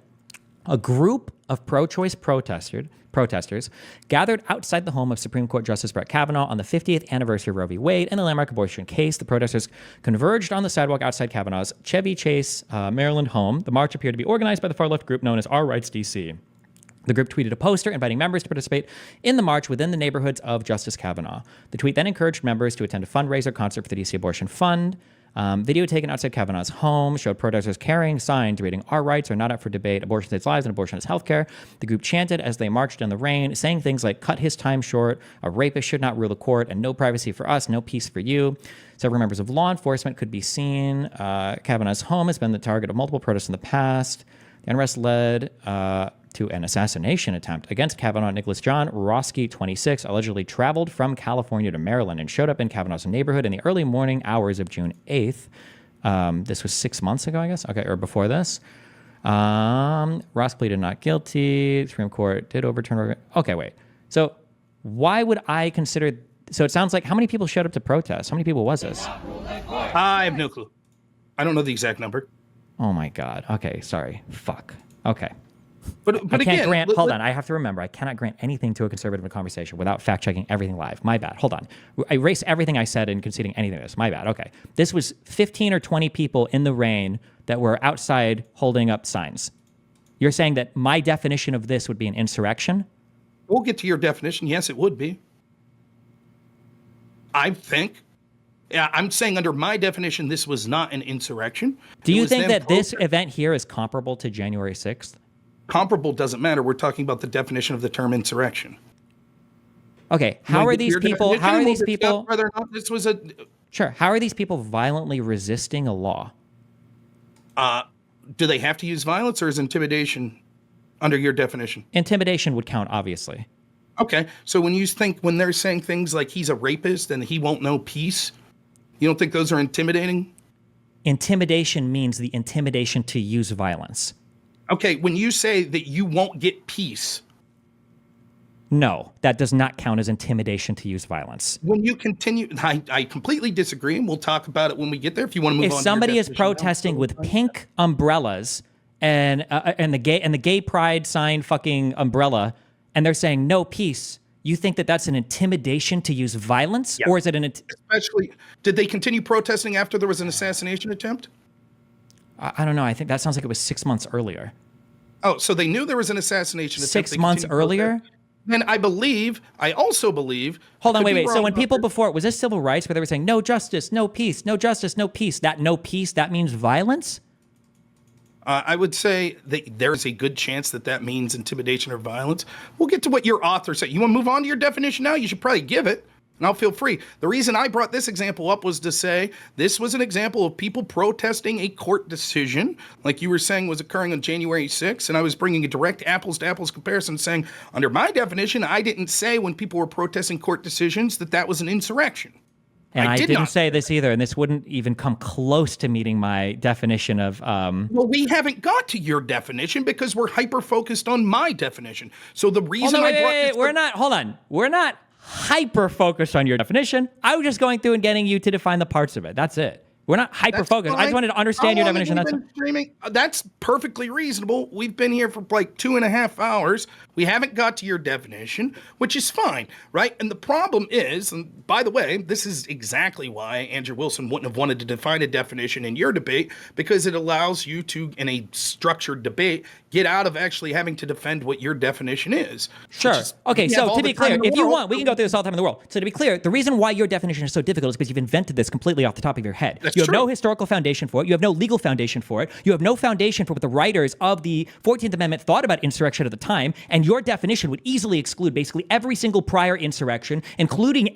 A group of pro-choice protesters gathered outside the home of Supreme Court Justice Brett Kavanaugh on the 50th anniversary of Roe v. Wade and the landmark abortion case. The protesters converged on the sidewalk outside Kavanaugh's Chevy Chase, Maryland home. The march appeared to be organized by the far-left group known as Our Rights DC. The group tweeted a poster inviting members to participate in the march within the neighborhoods of Justice Kavanaugh. The tweet then encouraged members to attend a fundraiser concert for the DC Abortion Fund. Video taken outside Kavanaugh's home showed protesters carrying signs reading, "Our rights are not up for debate. Abortion saves lives and abortion is healthcare." The group chanted as they marched in the rain, saying things like, "Cut his time short, a rapist should not rule the court, and no privacy for us, no peace for you." Several members of law enforcement could be seen. Kavanaugh's home has been the target of multiple protests in the past. The unrest led to an assassination attempt against Kavanaugh. Nicholas John Roski, 26, allegedly traveled from California to Maryland and showed up in Kavanaugh's neighborhood in the early morning hours of June 8th. This was 6 months ago, I guess. Okay, or before this. Ross pleaded not guilty. Supreme Court did overturn. Okay, wait. So why would I consider? So it sounds like, how many people showed up to protest? How many people was this? I have no clue. I don't know the exact number. Oh my God. Okay, sorry. Fuck. Okay. But I can't again, grant. Hold on. I have to remember. I cannot grant anything to a conservative in conversation without fact checking everything live. My bad. Hold on. I erase everything I said in conceding anything to this. My bad. Okay. This was 15 or 20 people in the rain that were outside holding up signs. You're saying that my definition of this would be an insurrection? We'll get to your definition. Yes, it would be. I think. Yeah, I'm saying under my definition, this was not an insurrection. Do you think that this event here is comparable to January 6th? Comparable doesn't matter. We're talking about the definition of the term insurrection. Okay, how are these people? How are these people? Whether or not this was a Sure. How are these people violently resisting a law? do they have to use violence, or is intimidation under your definition? Intimidation would count, obviously. Okay, so when they're saying things like he's a rapist and he won't know peace, you don't think those are intimidating? Intimidation means the intimidation to use violence. Okay, when you say that you won't get peace. No, that does not count as intimidation to use violence. When you continue, I completely disagree, and we'll talk about it when we get there. If you want to move on. If somebody is protesting with pink umbrellas and the gay pride sign fucking umbrella, and they're saying no peace, you think that that's an intimidation to use violence, Yeah. or is it Especially, did they continue protesting after there was an assassination attempt? I don't know. I think that sounds like it was 6 months earlier. Oh, so they knew there was an assassination attempt. 6 months earlier? Then I also believe. Hold on, wait. So when people before, was this civil rights where they were saying no justice, no peace, no justice, no peace? That no peace, that means violence? I would say that there's a good chance that means intimidation or violence. We'll get to what your author said. You want to move on to your definition now? You should probably give it. And I'll feel free. The reason I brought this example up was to say this was an example of people protesting a court decision, like you were saying was occurring on January 6th. And I was bringing a direct apples to apples comparison, saying under my definition, I didn't say when people were protesting court decisions that was an insurrection. And I didn't say this either, and this wouldn't even come close to meeting my definition of... Well, we haven't got to your definition because we're hyper-focused on my definition. So the reason We're not hyper-focused on your definition. I was just going through and getting you to define the parts of it. That's it. We're not hyper-focused. I just wanted to understand your definition. That's perfectly reasonable. We've been here for like 2.5 hours. We haven't got to your definition, which is fine, right? And the problem is, and by the way, this is exactly why Andrew Wilson wouldn't have wanted to define a definition in your debate, because it allows you to, in a structured debate, get out of actually having to defend what your definition is. Sure. Okay, so to be clear, if you want, we can go through this all the time in the world. So to be clear, the reason why your definition is so difficult is because you've invented this completely off the top of your head. You have no historical foundation for it. You have no legal foundation for it. You have no foundation for what the writers of the 14th Amendment thought about insurrection at the time, and your definition would easily exclude basically every single prior insurrection, including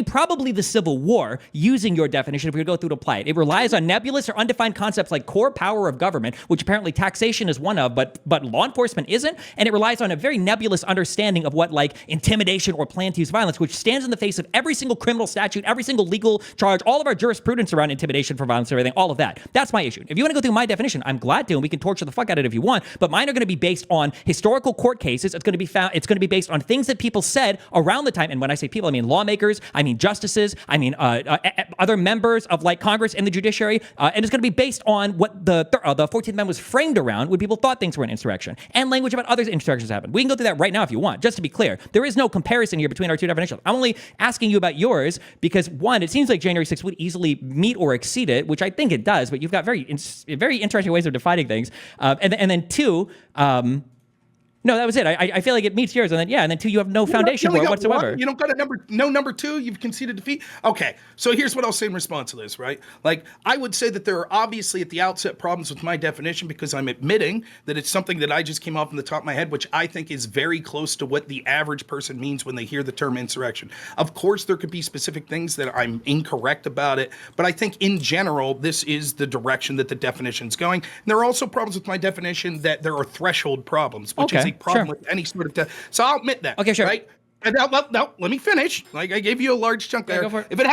probably the Civil War, using your definition if we were to go through to apply it. It relies on nebulous or undefined concepts like core power of government, which apparently taxation is one of, but law enforcement isn't, and it relies on a very nebulous understanding of what like intimidation or plan to use violence, which stands in the face of every single criminal statute, every single legal charge, all of our jurisprudence around intimidation for violence and everything, all of that. That's my issue. If you want to go through my definition, I'm glad to, and we can torture the fuck out of it if you want, but mine are going to be based on historical court cases. It's going to be based on things that people said around the time, and when I say people, I mean lawmakers, I mean justices, I mean other members of like Congress and the judiciary, and it's going to be based on what the 14th Amendment was framed around when people thought things were an insurrection, and language about other insurrections happened. We can go through that right now if you want. Just to be clear, there is no comparison here between our two definitions. I'm only asking you about yours because, one, it seems like January 6th would easily meet or exceed it, which I think it does, but you've got very interesting ways of defining things. And then two, no, that was it. I feel like it meets yours, and then two, you have no foundation for it whatsoever. You don't got number two. You've conceded defeat. Okay, so here's what I'll say in response to this. Right, like I would say that there are obviously at the outset problems with my definition because I'm admitting that it's something that I just came off from the top of my head, which I think is very close to what the average person means when they hear the term insurrection. Of course, there could be specific things that I'm incorrect about it, but I think in general this is the direction that the definition's going. And there are also problems with my definition that there are threshold problems, which is a problem with any sort of so I'll admit that. Okay, sure. Right? No, let me finish. Like I gave you a large chunk there. Go for it. If it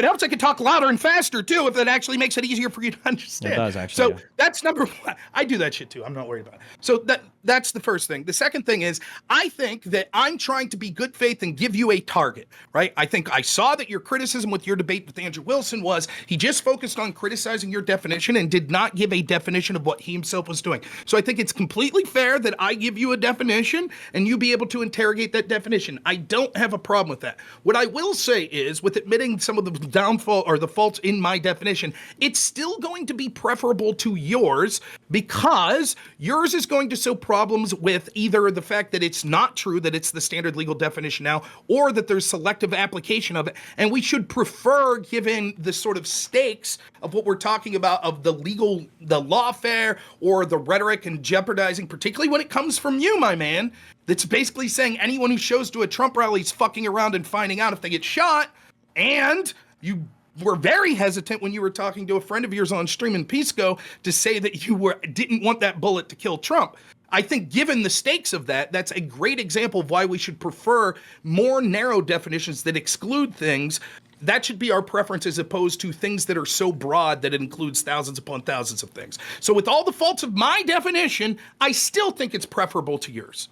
helps, I could talk louder and faster too. If that actually makes it easier for you to understand. It does, actually, So yeah. that's number one. I do that shit too. I'm not worried about it. So that's the first thing. The second thing is I think that I'm trying to be good faith and give you a target, right? I think I saw that your criticism with your debate with Andrew Wilson was he just focused on criticizing your definition and did not give a definition of what he himself was doing. So I think it's completely fair that I give you a definition and you be able to interrogate that definition. I don't have a problem with that. What I will say is, with admitting some of the downfall or the faults in my definition, it's still going to be preferable to yours because yours is going to show problems with either the fact that it's not true, that it's the standard legal definition now, or that there's selective application of it. And we should prefer, given the sort of stakes of what we're talking about, of the lawfare or the rhetoric and jeopardizing, particularly when it comes from you, my man, that's basically saying anyone who shows to a Trump rally is fucking around and finding out if they get shot. And you were very hesitant when you were talking to a friend of yours on stream in Pisco to say that you didn't want that bullet to kill Trump. I think given the stakes of that, that's a great example of why we should prefer more narrow definitions that exclude things. That should be our preference as opposed to things that are so broad that it includes thousands upon thousands of things. So with all the faults of my definition, I still think it's preferable to yours.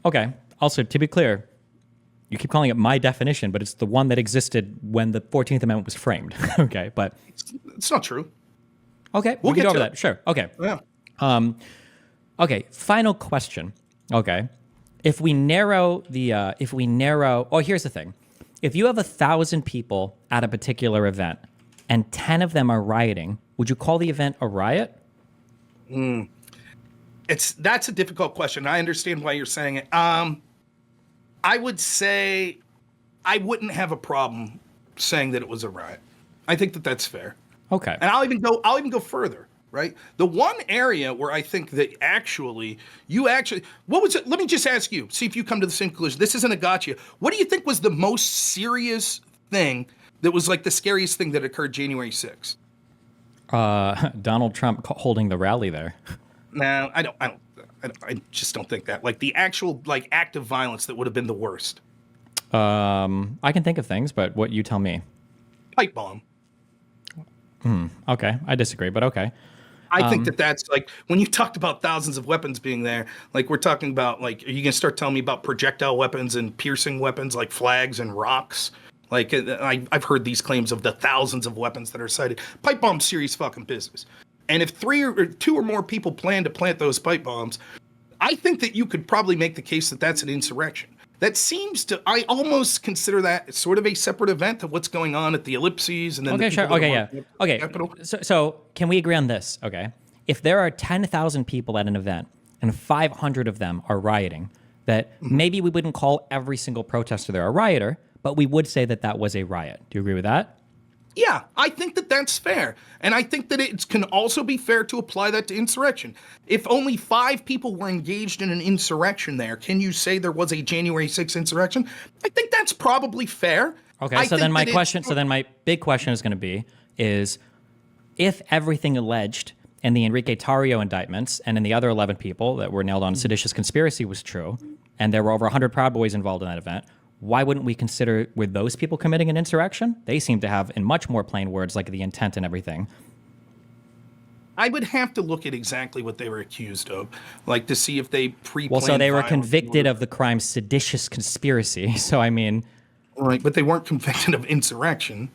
Okay. Also, to be clear, you keep calling it my definition, but it's the one that existed when the 14th Amendment was framed. Okay, but it's not true. Okay, we'll get get over to that. Sure. Okay. Yeah. Okay. Final question. Okay. If we narrow, here's the thing. If you have 1,000 people at a particular event and 10 of them are rioting, would you call the event a riot? That's a difficult question. I understand why you're saying it. I would say I wouldn't have a problem saying that it was a riot. I think that that's fair. Okay. And I'll even go further, right? The one area where I think that what was it? Let me just ask you, see if you come to the same conclusion. This isn't a gotcha. What do you think was the most serious thing that was like the scariest thing that occurred January 6th? Donald Trump holding the rally there. No, I just don't think that. Like the actual act of violence that would have been the worst. I can think of things, but what you tell me. Pipe bomb. Okay, I disagree, but okay. I think that's like when you talked about thousands of weapons being there, like we're talking about like, are you gonna start telling me about projectile weapons and piercing weapons like flags and rocks? Like I've heard these claims of the thousands of weapons that are cited. Pipe bomb's serious fucking business. And if two or more people plan to plant those pipe bombs, I think that you could probably make the case that that's an insurrection. That seems to, I almost consider that sort of a separate event of what's going on at the ellipses and then Okay, sure. Okay, yeah. Okay. Capitol. So can we agree on this? Okay. If there are 10,000 people at an event and 500 of them are rioting, that maybe we wouldn't call every single protester there a rioter, but we would say that that was a riot. Do you agree with that? Yeah, I think that that's fair. And I think that it can also be fair to apply that to insurrection. If only 5 people were engaged in an insurrection there, can you say there was a January 6th insurrection? I think that's probably fair. Okay, so then my big question is going to be, is if everything alleged in the Enrique Tarrio indictments and in the other 11 people that were nailed on seditious conspiracy was true, and there were over 100 Proud Boys involved in that event, why wouldn't we consider, were those people committing an insurrection? They seem to have, in much more plain words, like the intent and everything. I would have to look at exactly what they were accused of, like to see if they pre-planned. Well, so they were convicted of the crime seditious conspiracy. So, I mean... Right, but they weren't convicted of insurrection.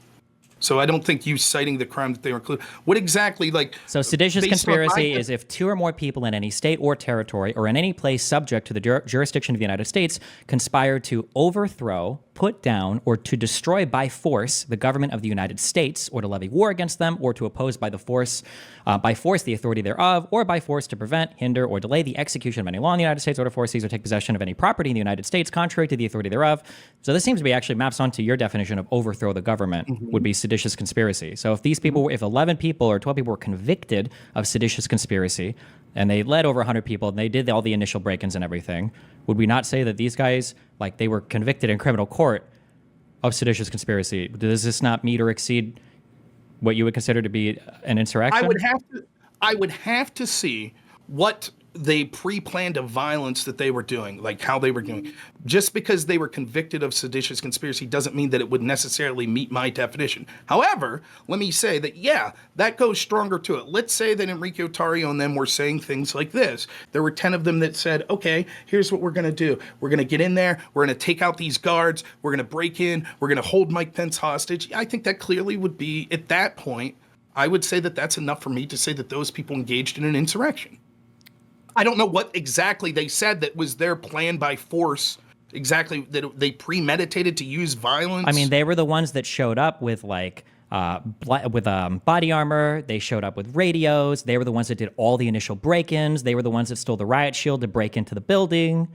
So I don't think you citing the crime that they were included. What exactly, like... So seditious conspiracy is if 2 or more people in any state or territory or in any place subject to the jurisdiction of the United States conspire to overthrow, put down, or to destroy by force the government of the United States, or to levy war against them, or to oppose by force the authority thereof, or by force to prevent, hinder, or delay the execution of any law in the United States, or to force, seize, or take possession of any property in the United States contrary to the authority thereof. So this seems to be actually maps onto your definition of overthrow the government would be seditious conspiracy. So if these people, if 11 people or 12 people were convicted of seditious conspiracy, and they led over 100 people, and they did all the initial break-ins and everything, would we not say that these guys, like, they were convicted in criminal court of seditious conspiracy? Does this not meet or exceed what you would consider to be an insurrection? I would have to see what they pre-planned a violence that they were doing, like how they were doing. Just because they were convicted of seditious conspiracy doesn't mean that it would necessarily meet my definition. However, let me say that, yeah, that goes stronger to it. Let's say that Enrique Otario and them were saying things like this. There were 10 of them that said, okay, here's what we're going to do. We're going to get in there. We're going to take out these guards. We're going to break in. We're going to hold Mike Pence hostage. I think that clearly would be, at that point, I would say that that's enough for me to say that those people engaged in an insurrection. I don't know what exactly they said that was their plan by force, exactly that they premeditated to use violence. I mean, they were the ones that showed up with like body armor. They showed up with radios. They were the ones that did all the initial break-ins. They were the ones that stole the riot shield to break into the building.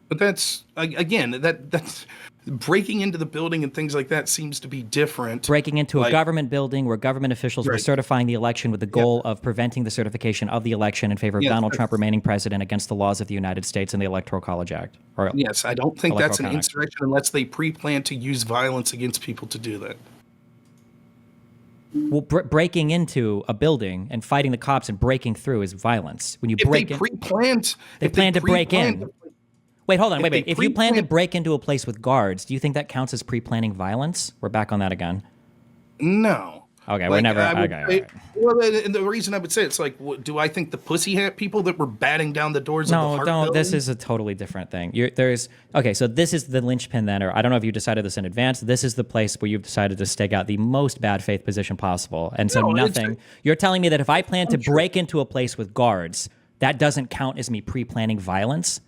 But that's, again, that's breaking into the building and things like that seems to be different. Breaking into a government building where government officials were certifying the election with the goal of preventing the certification of the election in favor of Donald Trump remaining president against the laws of the United States and the Electoral College Act. Yes, I don't think that's an Act. insurrection unless they pre-plan to use violence against people to do that. Well, breaking into a building and fighting the cops and breaking through is violence. When you break in, they plan to break in. Wait, hold on. Wait. If you plan to break into a place with guards, do you think that counts as pre-planning violence? We're back on that again. No. Okay, we're never. Okay. Well, the reason I would say it's like, do I think the pussy hat people that were batting down the doors of the Hart don't. building? This is a totally different thing. So this is the linchpin then, or I don't know if you decided this in advance. This is the place where you've decided to stake out the most bad faith position possible, and so nothing. You're telling me that if I plan to break into a place with guards, that doesn't count as me pre-planning violence?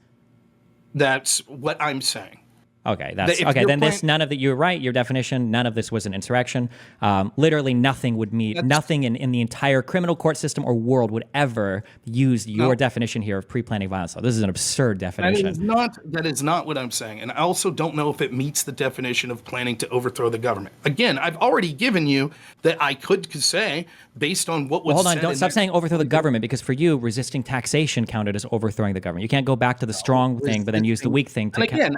That's what I'm saying. Okay, Then none of that. You're right. Your definition. None of this was an insurrection. Literally, nothing would meet. Nothing in the entire criminal court system or world would ever use your definition here of pre-planning violence. So this is an absurd definition. That is not what I'm saying, and I also don't know if it meets the definition of planning to overthrow the government. Again, I've already given you that I could say based on what was. Hold on! Don't stop saying overthrow the government, because for you, resisting taxation counted as overthrowing the government. You can't go back to the strong thing, but then use the weak thing to.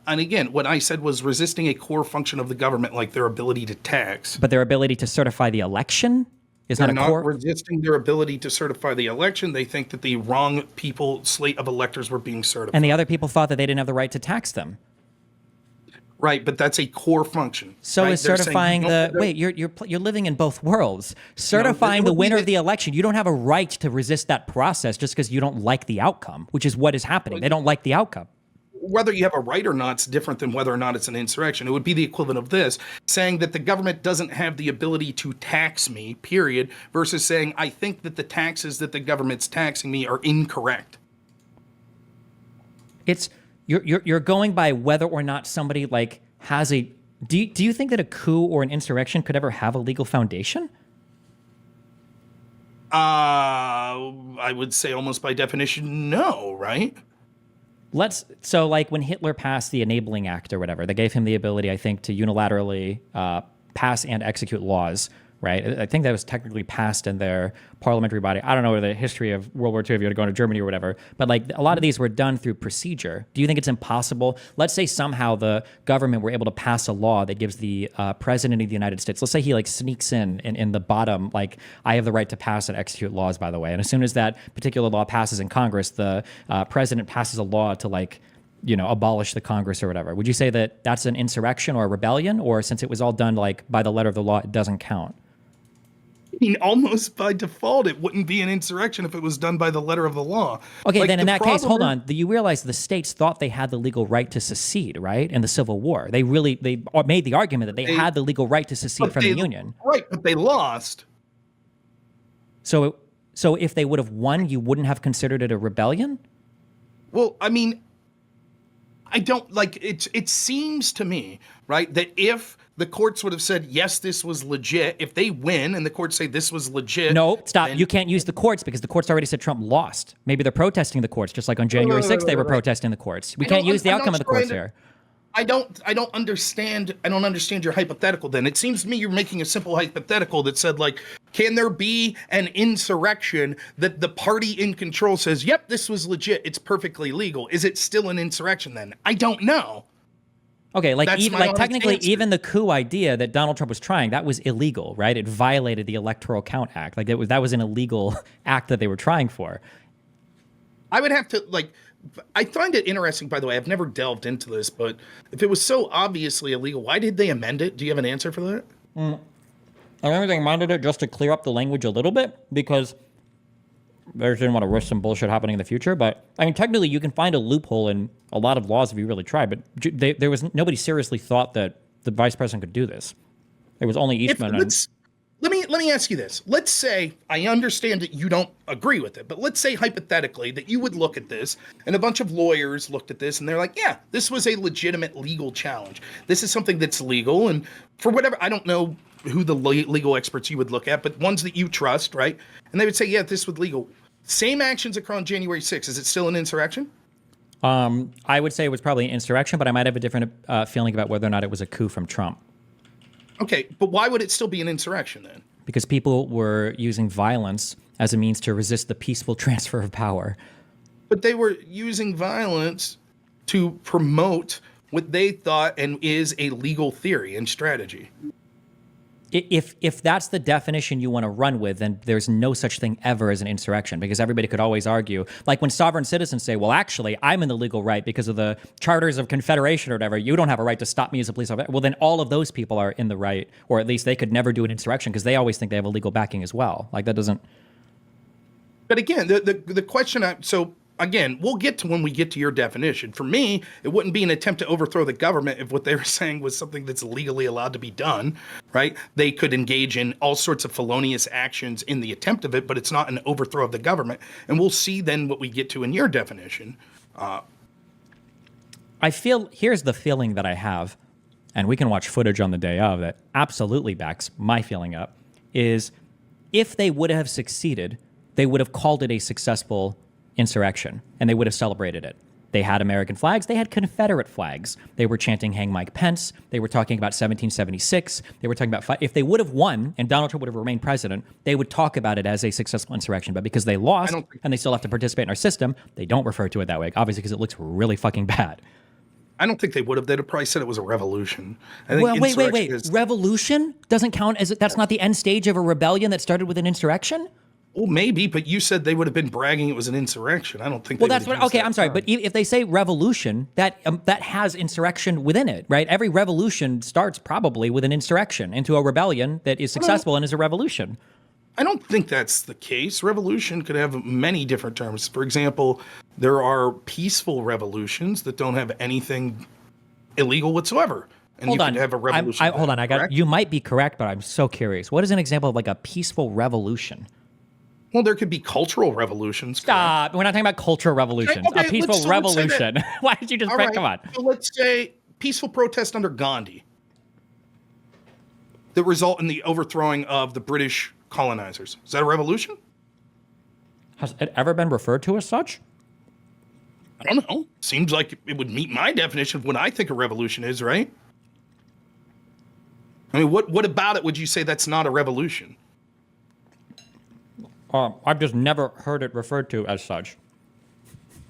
And again, what I said was resisting a core function of the government, like their ability to tax. But their ability to certify the election is not a core. They're not resisting their ability to certify the election. They think that the wrong slate of electors were being certified. And the other people thought that they didn't have the right to tax them. Right, but that's a core function. So right? is certifying you're living in both worlds. Certifying the winner of the election, you don't have a right to resist that process just because you don't like the outcome, which is what is happening. They don't like the outcome. Whether you have a right or not is different than whether or not it's an insurrection. It would be the equivalent of this, saying that the government doesn't have the ability to tax me, period, versus saying I think that the taxes that the government's taxing me are incorrect. You're going by whether or not somebody like has a. Do you think that a coup or an insurrection could ever have a legal foundation? I would say almost by definition, no, right? So like when Hitler passed the Enabling Act or whatever, they gave him the ability, I think, to unilaterally pass and execute laws, right? I think that was technically passed in their parliamentary body. I don't know the history of World War II if you were to go to Germany or whatever, but like a lot of these were done through procedure. Do you think it's impossible? Let's say somehow the government were able to pass a law that gives the president of the United States, let's say he like sneaks in the bottom, like I have the right to pass and execute laws, by the way. And as soon as that particular law passes in Congress, the president passes a law to like, abolish the Congress or whatever. Would you say that that's an insurrection or a rebellion? Or since it was all done like by the letter of the law, it doesn't count? I mean, almost by default, it wouldn't be an insurrection if it was done by the letter of the law. Okay, then in that case, hold on. You realize the states thought they had the legal right to secede, right? In the Civil War. They made the argument that they had the legal right to secede from the Union. Right, but they lost. So if they would have won, you wouldn't have considered it a rebellion? Well, I mean, I don't it seems to me, right, that if the courts would have said, yes, this was legit, if they win and the courts say this was legit. No, stop. You can't use the courts because the courts already said Trump lost. Maybe they're protesting the courts, just like on January 6th, they were protesting the courts. We can't use the outcome of the courts here. I don't understand your hypothetical then. It seems to me you're making a simple hypothetical that said, like, can there be an insurrection that the party in control says, yep, this was legit, it's perfectly legal. Is it still an insurrection then? I don't know. Okay, like That's even my like honest technically, answer. even the coup idea that Donald Trump was trying, that was illegal, right? It violated the Electoral Count Act. Like that was an illegal act that they were trying for. I would have to like. I find it interesting, by the way. I've never delved into this, but if it was so obviously illegal, why did they amend it? Do you have an answer for that? I remember they amended it just to clear up the language a little bit because they just didn't want to risk some bullshit happening in the future. But I mean, technically, you can find a loophole in a lot of laws if you really try. But there was nobody seriously thought that the vice president could do this. It was only Eastman. Let me ask you this. Let's say I understand that you don't agree with it, but let's say hypothetically that you would look at this and a bunch of lawyers looked at this and they're like, yeah, this was a legitimate legal challenge. This is something that's legal. And for whatever, I don't know who the legal experts you would look at, but ones that you trust, right? And they would say, yeah, this was legal. Same actions occur on January 6th. Is it still an insurrection? I would say it was probably an insurrection, but I might have a different feeling about whether or not it was a coup from Trump. Okay, but why would it still be an insurrection then? Because people were using violence as a means to resist the peaceful transfer of power. But they were using violence to promote what they thought and is a legal theory and strategy. If that's the definition you want to run with, then there's no such thing ever as an insurrection, because everybody could always argue, like when sovereign citizens say, well, actually, I'm in the legal right because of the charters of confederation or whatever, you don't have a right to stop me as a police officer. Well, then all of those people are in the right, or at least they could never do an insurrection because they always think they have a legal backing as well. Like that doesn't... But again, the question, again, we'll get to when we get to your definition. For me, it wouldn't be an attempt to overthrow the government if what they were saying was something that's legally allowed to be done, right? They could engage in all sorts of felonious actions in the attempt of it, but it's not an overthrow of the government. And we'll see then what we get to in your definition. Here's the feeling that I have, and we can watch footage on the day of that absolutely backs my feeling up, is if they would have succeeded, they would have called it a successful insurrection, and they would have celebrated it. They had American flags. They had Confederate flags. They were chanting "Hang Mike Pence." They were talking about 1776. They were talking about if they would have won and Donald Trump would have remained president, they would talk about it as a successful insurrection. But because they lost and they still have to participate in our system, they don't refer to it that way, obviously because it looks really fucking bad. I don't think they would have. They'd have probably said it was a revolution. I think Well, wait. Revolution doesn't count as that's not the end stage of a rebellion that started with an insurrection? Well, maybe, but you said they would have been bragging it was an insurrection. I don't think. Well, that's what. Okay, I'm sorry, but if they say revolution, that has insurrection within it, right? Every revolution starts probably with an insurrection into a rebellion that is successful and is a revolution. I don't think that's the case. Revolution could have many different terms. For example, there are peaceful revolutions that don't have anything illegal whatsoever. And Hold you on. could have a revolution. Hold on. You might be correct, but I'm so curious. What is an example of like a peaceful revolution? Well, there could be cultural revolutions. Stop. We're not talking about cultural revolutions. Okay, a peaceful revolution. Why did you just break? Come on. So let's say peaceful protest under Gandhi that result in the overthrowing of the British colonizers. Is that a revolution? Has it ever been referred to as such? I don't know. Seems like it would meet my definition of what I think a revolution is, right? I mean, what about it would you say that's not a revolution? I've just never heard it referred to as such.